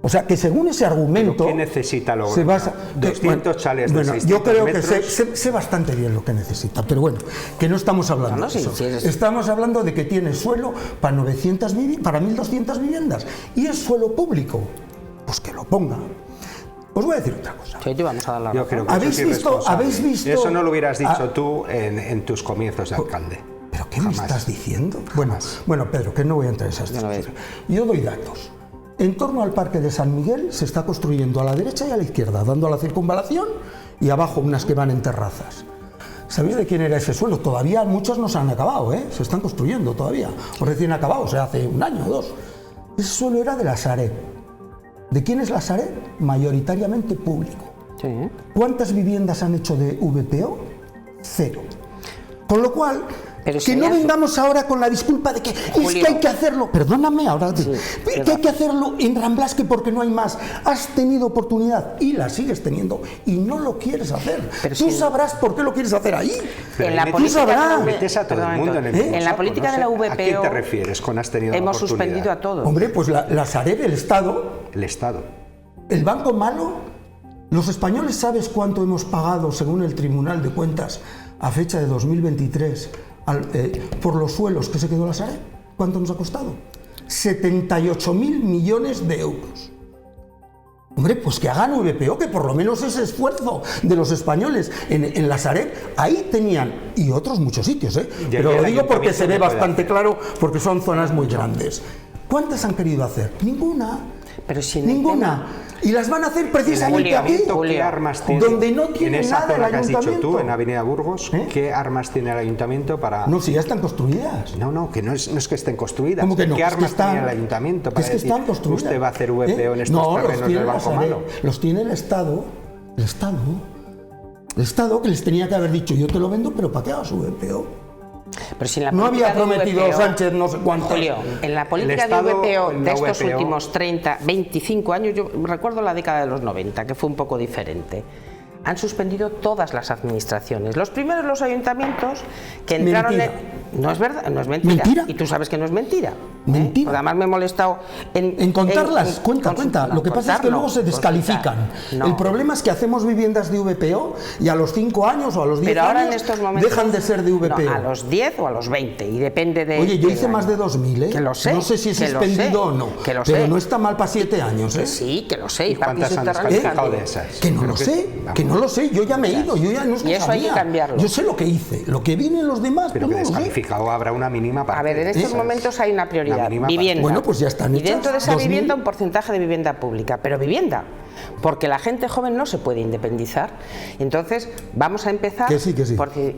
O sea, que según ese argumento... ¿Qué necesita Logroño? Se basa, 200 chalets de 600 yo creo metros. Que sé bastante bien lo que necesita, pero bueno, que no estamos hablando de eso. Estamos hablando de que tiene suelo para 1.200 viviendas y es suelo público. Pues que lo ponga. Os voy a decir otra cosa. Sí, vamos a dar la Yo creo que ¿Habéis visto? Eso no lo hubieras dicho tú en tus comienzos de alcalde. ¿Pero qué me estás diciendo? Bueno, Pedro, que no voy a entrar en esas cosas. Yo doy datos. En torno al Parque de San Miguel se está construyendo a la derecha y a la izquierda, dando a la circunvalación y abajo unas que van en terrazas. ¿Sabéis de quién era ese suelo? Todavía muchos no se han acabado, se están construyendo todavía, o recién acabados, hace un año o dos. Ese suelo era de la Sareb. ¿De quién es la Sareb? Mayoritariamente público. Sí. ¿Cuántas viviendas han hecho de VPO? 0. Con lo cual, que no vengamos ahora con la disculpa de que Julio, es que hay que hacerlo, perdóname ahora, sí, que hay que hacerlo en Ramblasque porque no hay más. Has tenido oportunidad y la sigues teniendo y no lo quieres hacer. Pero tú sabrás por qué lo quieres hacer ahí. En la política de la VPO, ¿a qué te refieres con has tenido hemos suspendido a todos? Hombre, pues la Sareb, el Estado, el Banco Malo, los españoles, ¿sabes cuánto hemos pagado según el Tribunal de Cuentas a fecha de 2023 por los suelos que se quedó la Sareb? ¿Cuánto nos ha costado? 78.000 millones de euros. Hombre, pues que hagan VPO, que por lo menos ese esfuerzo de los españoles en la Sareb, ahí tenían, y otros muchos sitios, pero lo digo porque se ve bastante claro, porque son zonas muy grandes. ¿Cuántas han querido hacer? Ninguna. Pero si ninguna. Y las van a hacer precisamente aquí, ¿qué armas tiene, donde no tiene en esa nada el zona que has ayuntamiento? dicho tú, en Avenida Burgos, ¿qué armas tiene el ayuntamiento para...? No, si ya están construidas. No, que no es que estén construidas. ¿Cómo que no? ¿Qué armas tiene el ayuntamiento para decir, están construidas? usted va a hacer VPO en estos terrenos del Banco Malo? Los tiene el Estado, que les tenía que haber dicho, yo te lo vendo, pero ¿para qué hagas VPO? Pero si en la no había prometido VPO, Sánchez no sé cuánto. Julio, en la política de VPO de estos últimos 30, 25 años, yo recuerdo la década de los 90, que fue un poco diferente. Han suspendido todas las administraciones. Los primeros, los ayuntamientos, que entraron no es verdad, no es mentira. ¿Mentira? Y tú sabes que no es mentira. Mentira. Porque además me he molestado en contarlas. Cuenta. Lo que pasa es que luego se descalifican. No. El problema es que hacemos viviendas de VPO y a los 5 años o a los 10 años ahora en estos momentos, dejan de ser de VPO. No, a los 10 o a los 20 y depende de... Oye, yo hice más de 2.000, Que lo sé. No sé si es suspendido o no, pero no está mal para 7 años, Que sí, que lo sé. ¿Y cuántas han descalificado de esas? Que no lo sé, yo ya me he ido, yo ya no es que y eso sabía. hay que cambiarlo. Yo sé lo que hice, lo que vienen los demás, pero que descalificado habrá una mínima parte. A ver, en estos momentos hay una prioridad, vivienda. Bueno, pues ya están hechas. Y dentro de esa 2000. vivienda un porcentaje de vivienda pública, pero vivienda, porque la gente joven no se puede independizar. Entonces, vamos a empezar... Que sí.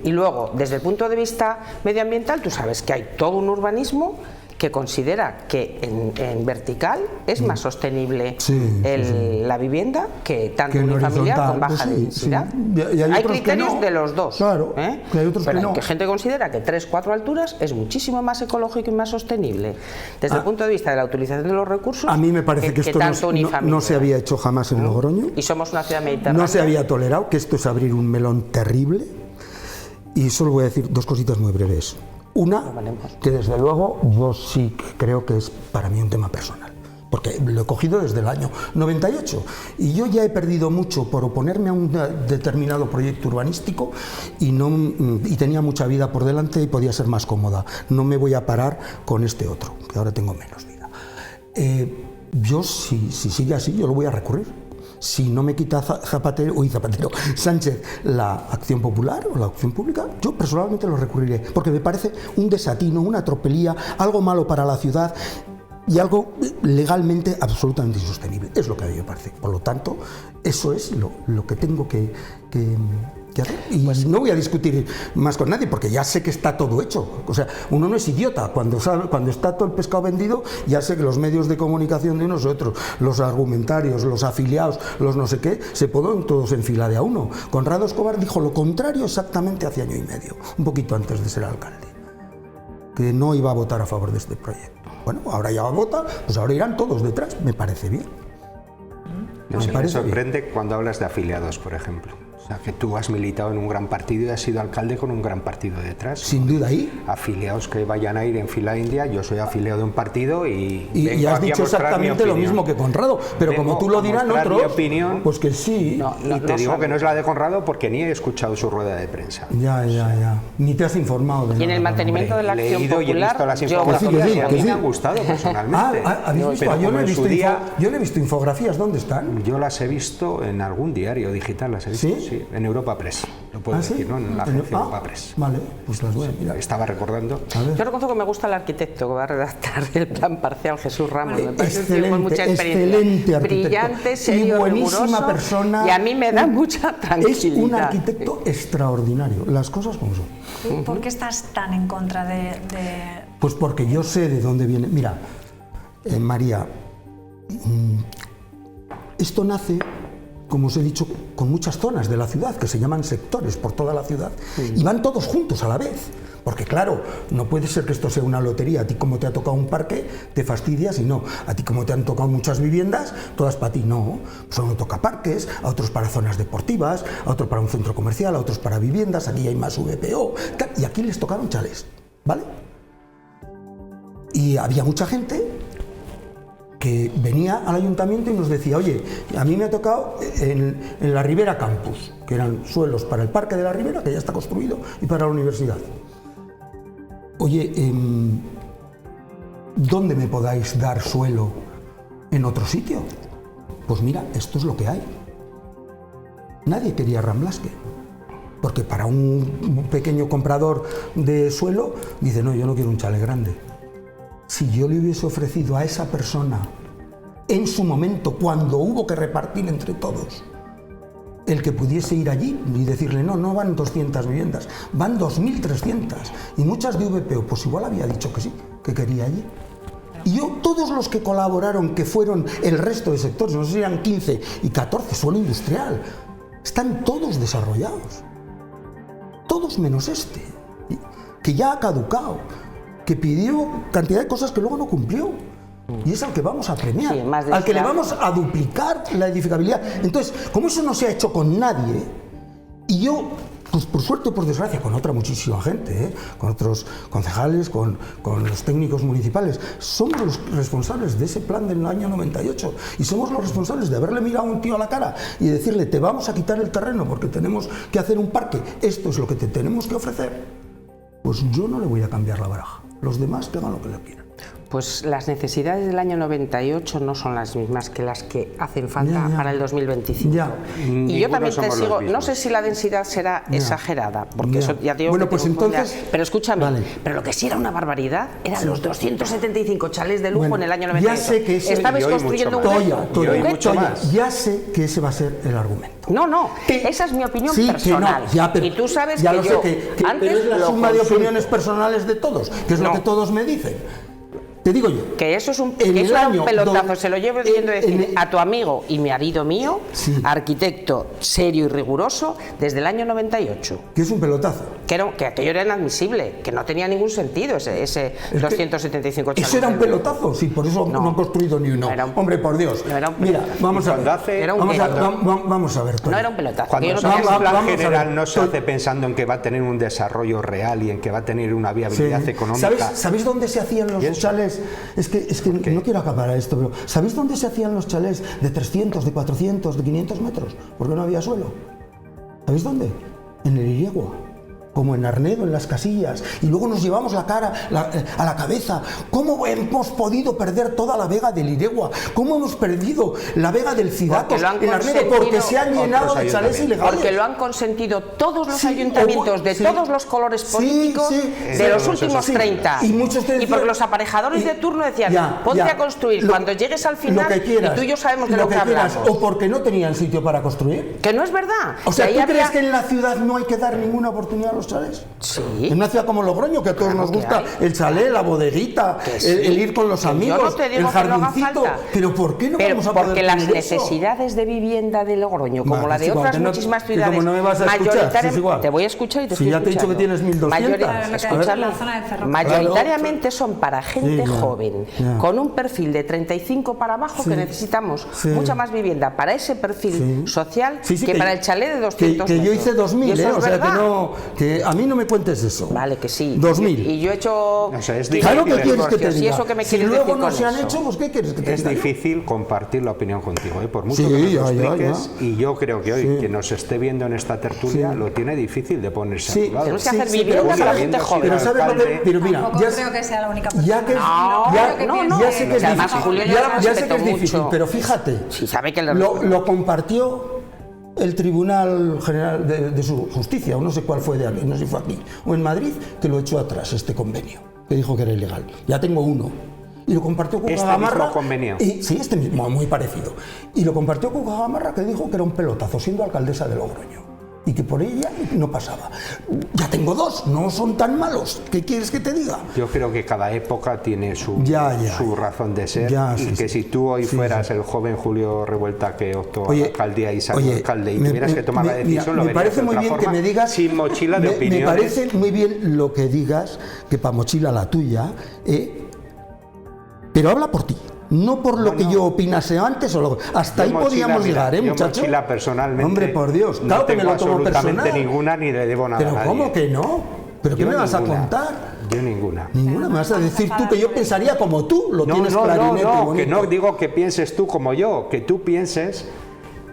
Y luego, desde el punto de vista medioambiental, tú sabes que hay todo un urbanismo que considera que en vertical es más sostenible la vivienda que tanto unifamiliar con baja densidad. Y hay criterios de los dos. Claro, y hay otros pero que no. que gente considera que 3-4 alturas es muchísimo más ecológico y más sostenible desde el punto de vista de la utilización de los recursos. A mí me parece que esto no se había hecho jamás en Logroño. Y somos una ciudad mediterránea. No se había tolerado, que esto es abrir un melón terrible. Y solo voy a decir 2 cositas muy breves. Una, que desde luego yo sí creo que es para mí un tema personal, porque lo he cogido desde el año 98 y yo ya he perdido mucho por oponerme a un determinado proyecto urbanístico y tenía mucha vida por delante y podía ser más cómoda. No me voy a parar con este otro, que ahora tengo menos vida. Yo, si sigue así, yo lo voy a recurrir. Si no me quita Sánchez la acción popular o la acción pública, yo personalmente lo recurriré, porque me parece un desatino, una tropelía, algo malo para la ciudad y algo legalmente absolutamente insostenible. Es lo que a mí me parece. Por lo tanto, eso es lo que tengo que hacer. Y no voy a discutir más con nadie, porque ya sé que está todo hecho. O sea, uno no es idiota. Cuando está todo el pescado vendido, ya sé que los medios de comunicación de unos y otros, los argumentarios, los afiliados, los no sé qué, se ponen todos en fila de a uno. Conrado Escobar dijo lo contrario exactamente hace año y medio, un poquito antes de ser alcalde, que no iba a votar a favor de este proyecto. Bueno, ahora ya va a votar, pues ahora irán todos detrás, me parece bien. Me sorprende cuando hablas de afiliados, por ejemplo. O sea, que tú has militado en un gran partido y has sido alcalde con un gran partido detrás. Sin duda ahí. Afiliados que vayan a ir en fila india, yo soy afiliado de un partido y has dicho exactamente lo mismo que Conrado, pero como tú lo dirán otros, pues que sí. Y te digo que no es la de Conrado porque ni he escuchado su rueda de prensa. Ya. Ni te has informado de nada. Y en el mantenimiento de la acción popular, y he visto las infografías y a mí me han gustado personalmente. ¿Habéis visto? Yo no he visto infografías, ¿dónde están? Yo las he visto en algún diario digital, las he visto. ¿Sí? Sí, en Europa Press, lo puedo decir, ¿no? En la agencia Europa Press. Vale, pues las voy a mirar. Estaba recordando. Yo reconozco que me gusta el arquitecto que va a redactar el plan parcial, Jesús Ramos. Me parece Excelente, con mucha experiencia. excelente arquitecto. Brillante, serio, y buenísima riguroso, persona. y a mí me da mucha tranquilidad. Es un arquitecto extraordinario, las cosas como son. ¿Por qué estás tan en contra de...? Pues porque yo sé de dónde viene. Mira, María, esto nace, como os he dicho, con muchas zonas de la ciudad que se llaman sectores por toda la ciudad y van todos juntos a la vez. Porque claro, no puede ser que esto sea una lotería. A ti como te ha tocado un parque, te fastidias y no. A ti como te han tocado muchas viviendas, todas para ti no. Pues a uno toca parques, a otros para zonas deportivas, a otros para un centro comercial, a otros para viviendas, aquí hay más VPO. Y aquí les tocaron chalés, ¿vale? Y había mucha gente que venía al ayuntamiento y nos decía, oye, a mí me ha tocado en la Ribera Campus, que eran suelos para el Parque de la Ribera, que ya está construido, y para la universidad. Oye, ¿dónde me podáis dar suelo en otro sitio? Pues mira, esto es lo que hay. Nadie quería Ramblasque, porque para un pequeño comprador de suelo, dice, no, yo no quiero un chalet grande. Si yo le hubiese ofrecido a esa persona, en su momento, cuando hubo que repartir entre todos, el que pudiese ir allí y decirle, no, no van 200 viviendas, van 2.300, y muchas de VPO, pues igual había dicho que sí, que quería allí. Y yo, todos los que colaboraron, que fueron el resto de sectores, no sé si eran 15 y 14, suelo industrial, están todos desarrollados, todos menos este, que ya ha caducado, que pidió cantidad de cosas que luego no cumplió. Y es al que vamos a premiar, sí, al que le vamos a duplicar la edificabilidad. Entonces, como eso no se ha hecho con nadie, y yo, pues por suerte o por desgracia, con otra muchísima gente, con otros concejales, con los técnicos municipales, somos los responsables de ese plan del año 98 y somos los responsables de haberle mirado a un tío a la cara y decirle, te vamos a quitar el terreno porque tenemos que hacer un parque, esto es lo que te tenemos que ofrecer. Pues yo no le voy a cambiar la baraja, los demás que hagan lo que le quieran. Pues las necesidades del año 98 no son las mismas que las que hacen falta para el 2025. Y yo también te sigo, no sé si la densidad será exagerada, porque eso ya te digo. Bueno, pues entonces. Pero escúchame, pero lo que sí era una barbaridad eran los 275 chalés de lujo en el año 98. Ya sé que ese, estabais construyendo un ya sé que ese va a ser el argumento. No, esa es mi opinión personal. Pero, y tú sabes ya que lo yo sé pero es la suma de opiniones personales de todos, que es lo que todos me dicen. Te digo yo. Que eso es un pelotazo, se lo llevo diciendo a tu amigo y marido mío, arquitecto serio y riguroso, desde el año 98. Que es un pelotazo. Que aquello era inadmisible, que no tenía ningún sentido ese 275 chalés. ¿Eso era un pelotazo? Sí, por eso no han construido ni uno. Hombre, por Dios. Mira, vamos a ver. Vamos a ver. No era un pelotazo. Cuando el plan general no se hace pensando en que va a tener un desarrollo real y en que va a tener una viabilidad económica. ¿Sabéis dónde se hacían los chalés? Es que no quiero acabar a esto, pero ¿sabéis dónde se hacían los chalés de 300, de 400, de 500 metros? Porque no había suelo. ¿Sabéis dónde? En el Iriegua, como en Arnedo, en Las Casillas, y luego nos llevamos la cara a la cabeza. ¿Cómo hemos podido perder toda la vega del Iriegua? ¿Cómo hemos perdido la vega del Cidatos en Arnedo? Porque se han llenado de chalés ilegales. Porque lo han consentido todos los ayuntamientos de todos los colores políticos de los últimos 30 años. Y porque los aparejadores de turno decían, ponte a construir cuando llegues al final y tú y yo sabemos de lo que hablamos. O porque no tenían sitio para construir. Que no es verdad. O sea, ¿tú crees que en la ciudad no hay que dar ninguna oportunidad a los chalés? Sí. En una ciudad como Logroño, que a todos nos gusta el chalet, la bodeguita, el ir con los amigos, el jardincito. Pero ¿por qué no vamos a poder Porque las necesidades de vivienda de Logroño, como la de otras muchísimas ciudades, mayoritariamente, te voy a escuchar y te estoy escuchando. Si ya te he dicho que tienes 1.200. Mayoritariamente son para gente joven, con un perfil de 35 para abajo, que necesitamos mucha más vivienda para ese perfil social que para el chalet de 200 que yo hice 2.000, o sea que a mí no me cuentes eso. Vale, que sí. 2.000. Y yo he hecho... Claro que quieres que te diga. Si eso que me si luego no se han hecho, pues ¿qué quieres que te diga? Es difícil compartir la opinión contigo, por mucho que nos lo expliques. Y yo creo que hoy, que nos esté viendo en esta tertulia, lo tiene difícil de ponerse a tu lado. Tenemos que hacer vivienda para la gente joven. Pero ¿sabes lo que...? Pero mira, tampoco creo que sea la única persona. Ya sé que es difícil. Julio ya sé que es difícil, pero fíjate. Sí, sabe que lo compartió el Tribunal General de Justicia, o no sé cuál fue de aquí, no sé si fue aquí o en Madrid, que lo echó atrás este convenio, que dijo que era ilegal. Ya tengo uno. Y lo compartió Cuca Gamarra. ¿Este mismo convenio? Sí, este mismo, muy parecido. Y lo compartió Cuca Gamarra, que dijo que era un pelotazo, siendo alcaldesa de Logroño. Y que por ella no pasaba. Ya tengo dos, no son tan malos. ¿Qué quieres que te diga? Yo creo que cada época tiene su razón de ser, y que si tú hoy fueras el joven Julio Revuelta que optó a la alcaldía y salió alcalde y tuvieras que tomar la decisión, lo verías de otra forma, que me digas, sin mochila de opiniones. Me parece muy bien lo que digas, que para mochila la tuya, pero habla por ti. No por lo que yo opinase antes, hasta ahí podíamos llegar, muchachos. Yo mochila personalmente, hombre, por Dios, claro no que me lo tomo absolutamente personal. ninguna ni le debo nada a nadie. Pero ¿cómo que no? ¿Pero qué me vas a contar? Yo ninguna. Ninguna, me vas a decir tú que yo pensaría como tú, lo tienes clarinete bonito. Que no digo que pienses tú como yo, que tú pienses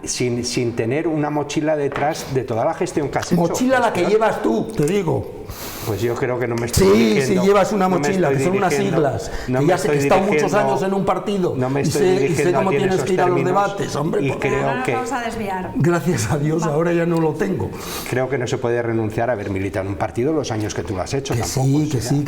sin tener una mochila detrás de toda la gestión que has hecho. Mochila la que llevas tú, te digo. Pues yo creo que no me estoy dirigiendo. Sí, llevas una mochila, que son unas siglas, que ya sé que he estado muchos años en un partido y sé cómo tienes que ir a los debates, hombre. Y creo que vamos a desviar. Gracias a Dios, ahora ya no lo tengo. Creo que no se puede renunciar a haber militado en un partido los años que tú lo has hecho. Que tampoco, sí,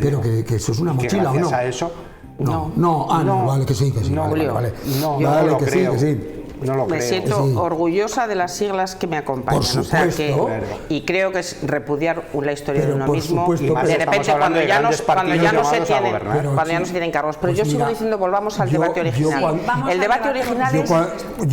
pero que eso es una mochila, ¿o no? A eso, no, vale, que sí, no, vale. No, vale, lo que creo. sí, que sí. No lo creo. Me siento orgullosa de las siglas que me acompañan. Por supuesto. Y creo que es repudiar la historia de uno mismo. Supuesto, de repente, cuando ya no se tienen cargos. Pero yo sigo diciendo, volvamos al debate original. El debate original es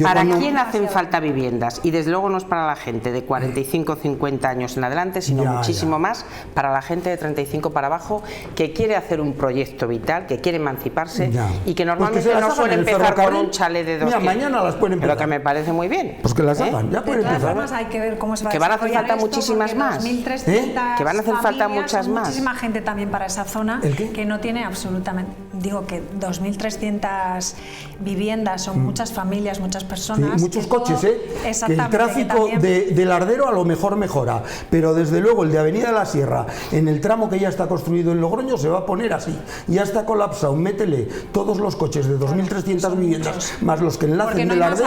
para quién hacen falta viviendas. Y desde luego no es para la gente de 45 o 50 años en adelante, sino muchísimo más para la gente de 35 para abajo que quiere hacer un proyecto vital, que quiere emanciparse y que normalmente no suele empezar con un chalet de 200. Mira, mañana las pueden empezar. Pero que me parece muy bien. Pues que las hagan, ya pueden empezar. De todas formas hay que ver cómo se va a que van a hacer falta esto, muchísimas más. 2.300 que van a hacer falta muchas más. Muchísima gente también para esa zona que no tiene absolutamente. Digo que 2.300 viviendas son muchas familias, muchas personas. Sí, muchos coches, Exactamente. Que el tráfico de Lardero a lo mejor mejora, pero desde luego el de Avenida de la Sierra, en el tramo que ya está construido en Logroño, se va a poner así. Ya está colapsado, métele todos los coches de 2.300 viviendas, más los que enlacen de Lardero,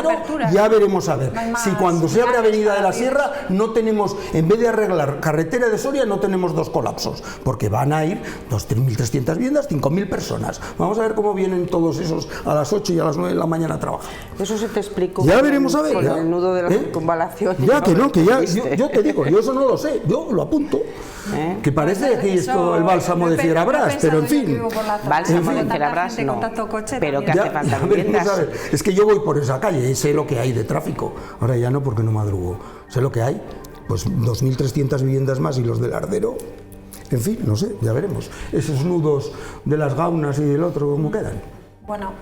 ya veremos a ver. Si cuando se abre Avenida de la Sierra no tenemos, en vez de arreglar carretera de Soria, no tenemos dos colapsos, porque van a ir 2.300 viviendas, 5.000 personas. Vamos a ver cómo vienen todos esos a las 8 y a las 9 de la mañana a trabajar. Eso se te explico. Ya veremos a ver. Con el nudo de la circunvalación. Ya que no, que ya, yo te digo, yo eso no lo sé, yo lo apunto. Que parece que esto el bálsamo de Fierabras, pero en fin. Bálsamo de Fierabras no, pero que hace falta viviendas. Es que yo voy por esa calle y sé lo que hay de tráfico. Ahora ya no, porque no madrugo. Sé lo que hay. Pues 2.300 viviendas más y los del Lardero. En fin, no sé, ya veremos. Esos nudos de las Gaunas y del otro, ¿cómo quedan? Bueno,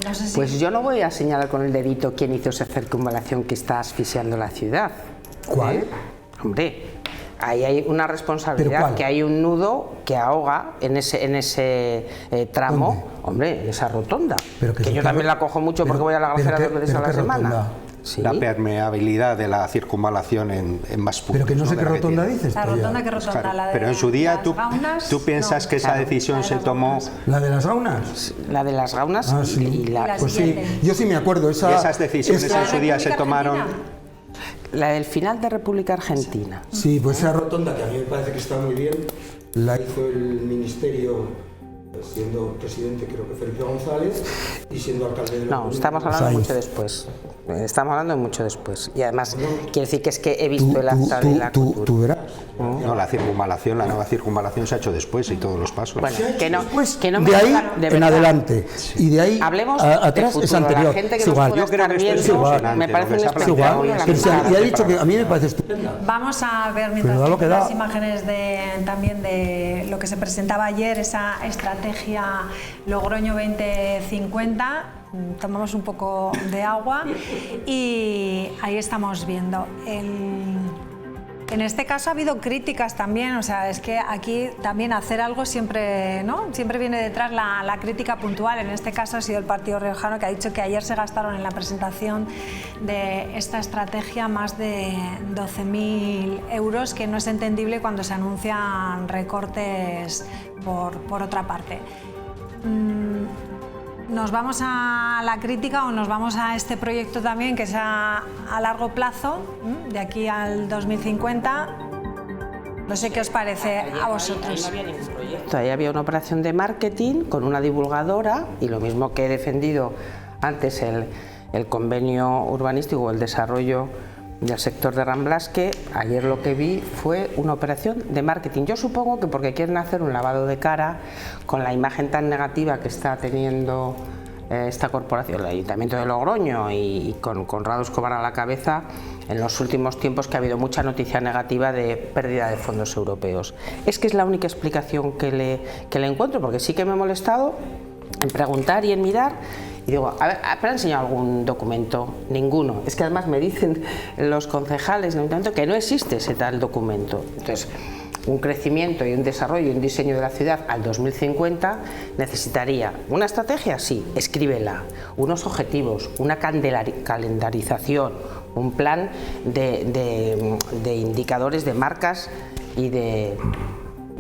no sé si... Pues yo no voy a señalar con el dedito quién hizo esa circunvalación que está asfixiando la ciudad. ¿Cuál? Hombre, ahí hay una responsabilidad, que hay un nudo que ahoga en ese tramo. ¿Dónde? Hombre, en esa rotonda. Que yo también la cojo mucho porque voy a la Grajera 2 veces a la semana. Sí. La permeabilidad de la circunvalación en más puntos. Pero que no sé qué rotonda dices. La rotonda, ¿qué rotonda? Claro, la de pero en su día tú piensas que esa decisión se tomó... ¿La de las Gaunas? La de las Gaunas y la... Pues sí, yo sí me acuerdo. Y esas decisiones en su día se tomaron... La del final de República Argentina. Sí, pues esa rotonda, que a mí me parece que está muy bien, la hizo el Ministerio... siendo presidente creo que Felipe González y siendo alcalde de No, estamos hablando mucho después. Estamos hablando de mucho después. Y además, quiere decir que es que he visto el acta de la cultura. ¿Tú verás? No, la nueva circunvalación se ha hecho después y todos los pasos. Bueno, que no de ahí en adelante. Y de ahí atrás es anterior. La gente que yo creo que es igual. Me parece un espectáculo. Y ha dicho que a mí me parece estupenda. Vamos a ver mientras las imágenes también de lo que se presentaba ayer, esa estrategia Logroño 2050. Tomamos un poco de agua y ahí estamos viendo. En este caso ha habido críticas también, o sea, es que aquí también hacer algo siempre, ¿no? Siempre viene detrás la crítica puntual. En este caso ha sido el Partido Riojano, que ha dicho que ayer se gastaron en la presentación de esta estrategia más de 12.000 euros, que no es entendible cuando se anuncian recortes por otra parte. ¿Nos vamos a la crítica o nos vamos a este proyecto también que es a largo plazo, de aquí al 2050? No sé qué os parece a vosotros. Ahí no había ningún proyecto, ahí había una operación de marketing con una divulgadora y lo mismo que he defendido antes el convenio urbanístico o el desarrollo del sector de Ramblas, que ayer lo que vi fue una operación de marketing. Yo supongo que porque quieren hacer un lavado de cara con la imagen tan negativa que está teniendo esta corporación, el Ayuntamiento de Logroño y con Conrado Escobar a la cabeza, en los últimos tiempos que ha habido mucha noticia negativa de pérdida de fondos europeos. Es que es la única explicación que le encuentro, porque sí que me he molestado en preguntar y en mirar. Y digo, a ver, ¿me han enseñado algún documento? Ninguno. Es que además me dicen los concejales del ayuntamiento que no existe ese tal documento. Entonces, un crecimiento y un desarrollo y un diseño de la ciudad al 2050 necesitaría una estrategia, sí, escríbela, unos objetivos, una calendarización, un plan de indicadores, de marcas y de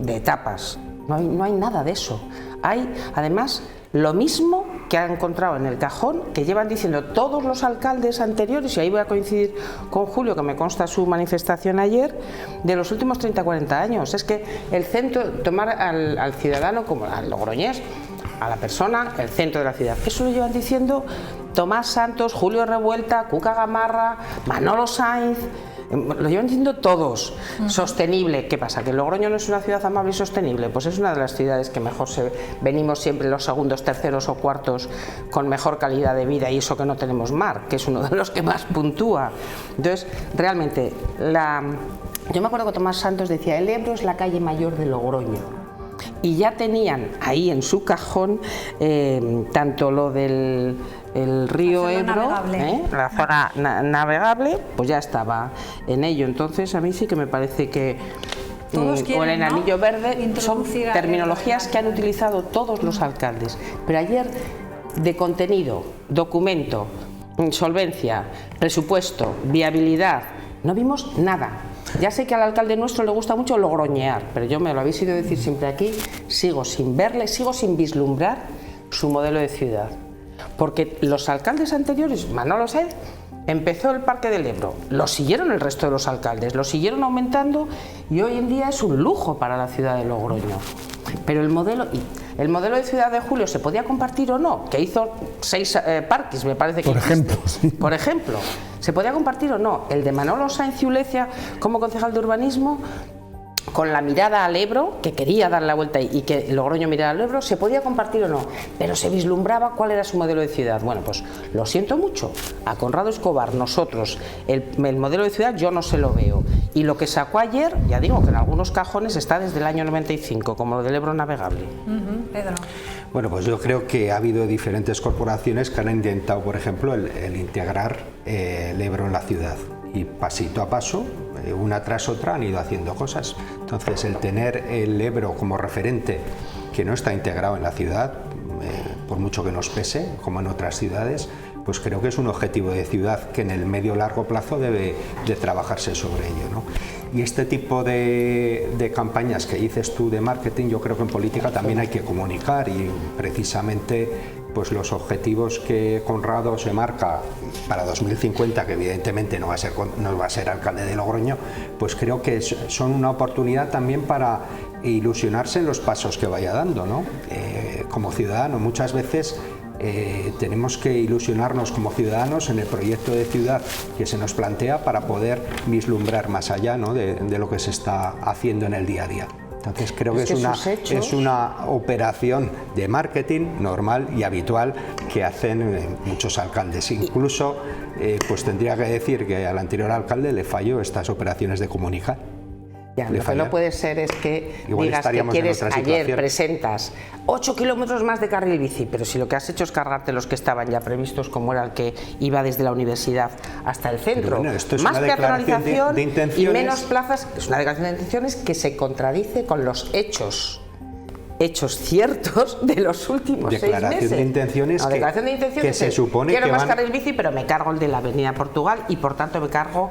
etapas. No hay nada de eso. Hay, además, lo mismo que han encontrado en el cajón, que llevan diciendo todos los alcaldes anteriores, y ahí voy a coincidir con Julio, que me consta su manifestación ayer, de los últimos 30-40 años. Es que el centro, tomar al ciudadano como al logroñés, a la persona, el centro de la ciudad. Eso lo llevan diciendo Tomás Santos, Julio Revuelta, Cuca Gamarra, Manolo Sainz. Lo llevan diciendo todos. Sostenible. ¿Qué pasa? ¿Que Logroño no es una ciudad amable y sostenible? Pues es una de las ciudades que mejor venimos siempre los segundos, terceros o cuartos con mejor calidad de vida, y eso que no tenemos mar, que es uno de los que más puntúa. Entonces, realmente, yo me acuerdo que Tomás Santos decía, el Ebro es la calle mayor de Logroño. Y ya tenían ahí en su cajón tanto lo del río Ebro, la zona navegable, pues ya estaba en ello. Entonces a mí sí que me parece que o el enanillo verde son terminologías que han utilizado todos los alcaldes. Pero ayer, de contenido, documento, solvencia, presupuesto, viabilidad, no vimos nada. Ya sé que al alcalde nuestro le gusta mucho logroñear, pero yo me lo habéis oído decir siempre aquí, sigo sin verle, sigo sin vislumbrar su modelo de ciudad. Porque los alcaldes anteriores, Manolo Sainz, empezó el Parque del Ebro, lo siguieron el resto de los alcaldes, lo siguieron aumentando y hoy en día es un lujo para la ciudad de Logroño. Pero el modelo de ciudad de Julio se podía compartir o no, que hizo 6 parques, me parece que por ejemplo, sí. Por ejemplo, ¿se podía compartir o no? El de Manolo Sainz y Ulecia como concejal de urbanismo, con la mirada al Ebro, que quería dar la vuelta y que Logroño mirara al Ebro, ¿se podía compartir o no? Pero se vislumbraba cuál era su modelo de ciudad. Bueno, pues lo siento mucho, a Conrado Escobar, nosotros, el modelo de ciudad yo no se lo veo. Y lo que sacó ayer, ya digo que en algunos cajones está desde el año 95, como lo del Ebro navegable. Pedro. Bueno, pues yo creo que ha habido diferentes corporaciones que han intentado, por ejemplo, el integrar el Ebro en la ciudad. Y pasito a paso, una tras otra, han ido haciendo cosas. Entonces, el tener el Ebro como referente que no está integrado en la ciudad, por mucho que nos pese, como en otras ciudades, pues creo que es un objetivo de ciudad que en el medio largo plazo debe de trabajarse sobre ello, ¿no? Y este tipo de campañas que dices tú de marketing, yo creo que en política también hay que comunicar, y precisamente pues los objetivos que Conrado se marca para 2050, que evidentemente no va a ser alcalde de Logroño, pues creo que son una oportunidad también para ilusionarse en los pasos que vaya dando, ¿no? Como ciudadano, muchas veces tenemos que ilusionarnos como ciudadanos en el proyecto de ciudad que se nos plantea para poder vislumbrar más allá, ¿no? de lo que se está haciendo en el día a día. Entonces creo que es una operación de marketing normal y habitual que hacen muchos alcaldes. Incluso pues tendría que decir que al anterior alcalde le falló estas operaciones de comunicar. Ya, lo que no puede ser es que digas que quieres, ayer presentas 8 kilómetros más de carril bici, pero si lo que has hecho es cargarte los que estaban ya previstos, como era el que iba desde la universidad hasta el centro, bueno, esto es más una peatonalización de y menos plazas, es una declaración de intenciones que se contradice con los hechos ciertos de los últimos 6 meses. Declaración de intenciones que se supone quiero más carril bici, pero me cargo el de la Avenida Portugal y por tanto me cargo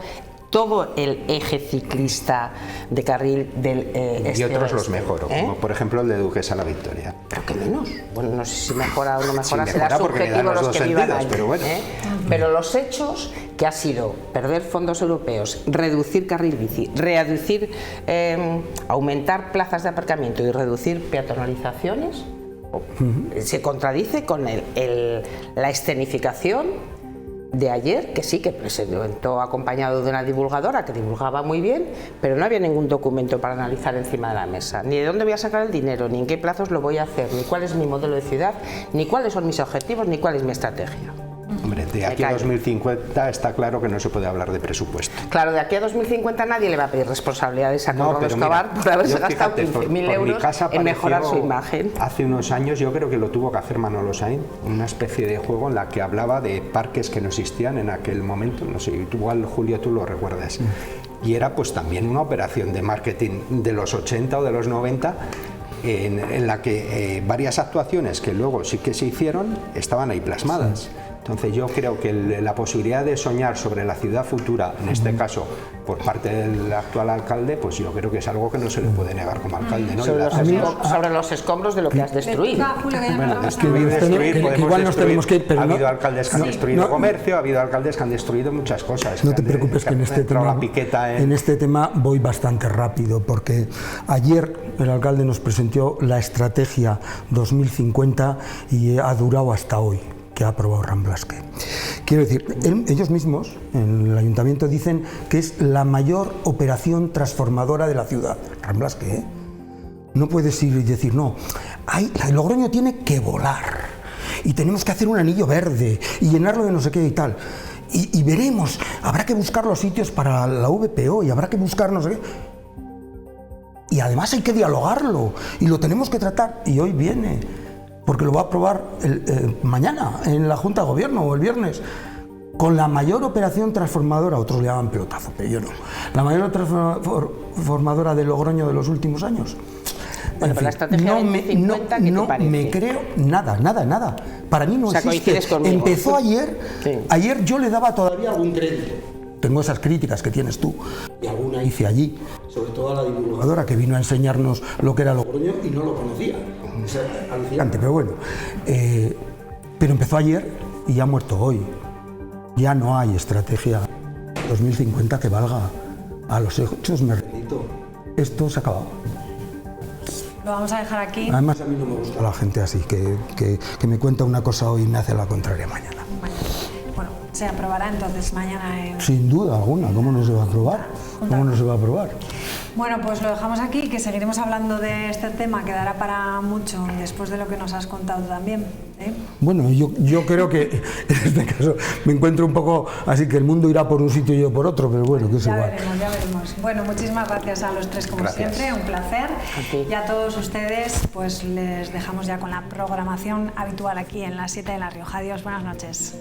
todo el eje ciclista de carril del y otros los mejoro, como por ejemplo el de Duquesa La Victoria. Pero que menos. Bueno, no sé si mejora o no mejora, sí, será subjetivo los que vivan ahí. Pero, bueno. Pero los hechos que ha sido perder fondos europeos, reducir carril bici, aumentar plazas de aparcamiento y reducir peatonalizaciones, se contradice con la escenificación de ayer, que sí, que presentó acompañado de una divulgadora que divulgaba muy bien, pero no había ningún documento para analizar encima de la mesa, ni de dónde voy a sacar el dinero, ni en qué plazos lo voy a hacer, ni cuál es mi modelo de ciudad, ni cuáles son mis objetivos, ni cuál es mi estrategia. Hombre, de aquí a 2050 está claro que no se puede hablar de presupuesto. Claro, de aquí a 2050 nadie le va a pedir responsabilidades a Conrado Escobar por haberse gastado 15.000 euros en mejorar su imagen. Hace unos años yo creo que lo tuvo que hacer Manolo Sainz, una especie de juego en la que hablaba de parques que no existían en aquel momento, no sé, igual Julio tú lo recuerdas. Y era pues también una operación de marketing de los 80 o de los 90 en la que varias actuaciones que luego sí que se hicieron estaban ahí plasmadas. Entonces yo creo que la posibilidad de soñar sobre la ciudad futura, en este caso por parte del actual alcalde, pues yo creo que es algo que no se le puede negar como alcalde, ¿no? Sobre los escombros de lo que has destruido. Bueno, destruir, podemos destruir. Ha habido alcaldes que han destruido comercio, ha habido alcaldes que han destruido muchas cosas. No te preocupes que en este tema voy bastante rápido, porque ayer el alcalde nos presentó la estrategia 2050 y ha durado hasta hoy, que ha aprobado Ramblasque. Quiero decir, ellos mismos en el ayuntamiento dicen que es la mayor operación transformadora de la ciudad. Ramblasque, ¿eh? No puedes ir y decir, no, el Logroño tiene que volar y tenemos que hacer un anillo verde y llenarlo de no sé qué y tal. Y veremos, habrá que buscar los sitios para la VPO y habrá que buscar no sé qué. Y además hay que dialogarlo y lo tenemos que tratar, y hoy viene, porque lo va a aprobar mañana en la Junta de Gobierno o el viernes, con la mayor operación transformadora, otros le llaman pelotazo, pero yo no, la mayor transformadora de Logroño de los últimos años. Bueno, pero la estrategia 2050, ¿qué te parece? Me creo nada. Para mí no existe. Empezó ayer, ayer yo le daba todavía algún crédito. Tengo esas críticas que tienes tú, y alguna hice allí, sobre todo a la divulgadora que vino a enseñarnos lo que era Logroño y no lo conocía. Es alucinante, pero bueno. Pero empezó ayer y ha muerto hoy. Ya no hay estrategia 2050 que valga. A los hechos me repito, esto se ha acabado. Lo vamos a dejar aquí. Además a mí no me gusta la gente así, que me cuenta una cosa hoy y me hace la contraria mañana. Bueno, se aprobará entonces mañana. Sin duda alguna, ¿cómo no se va a aprobar? ¿Cómo no se va a aprobar? Bueno, pues lo dejamos aquí, que seguiremos hablando de este tema, que dará para mucho después de lo que nos has contado también. Bueno, yo creo que en este caso me encuentro un poco así, que el mundo irá por un sitio y yo por otro, pero bueno, que es igual. Ya veremos. Bueno, muchísimas gracias a los tres como siempre, un placer. Y a todos ustedes, pues les dejamos ya con la programación habitual aquí en las 7 de La Rioja. Adiós, buenas noches.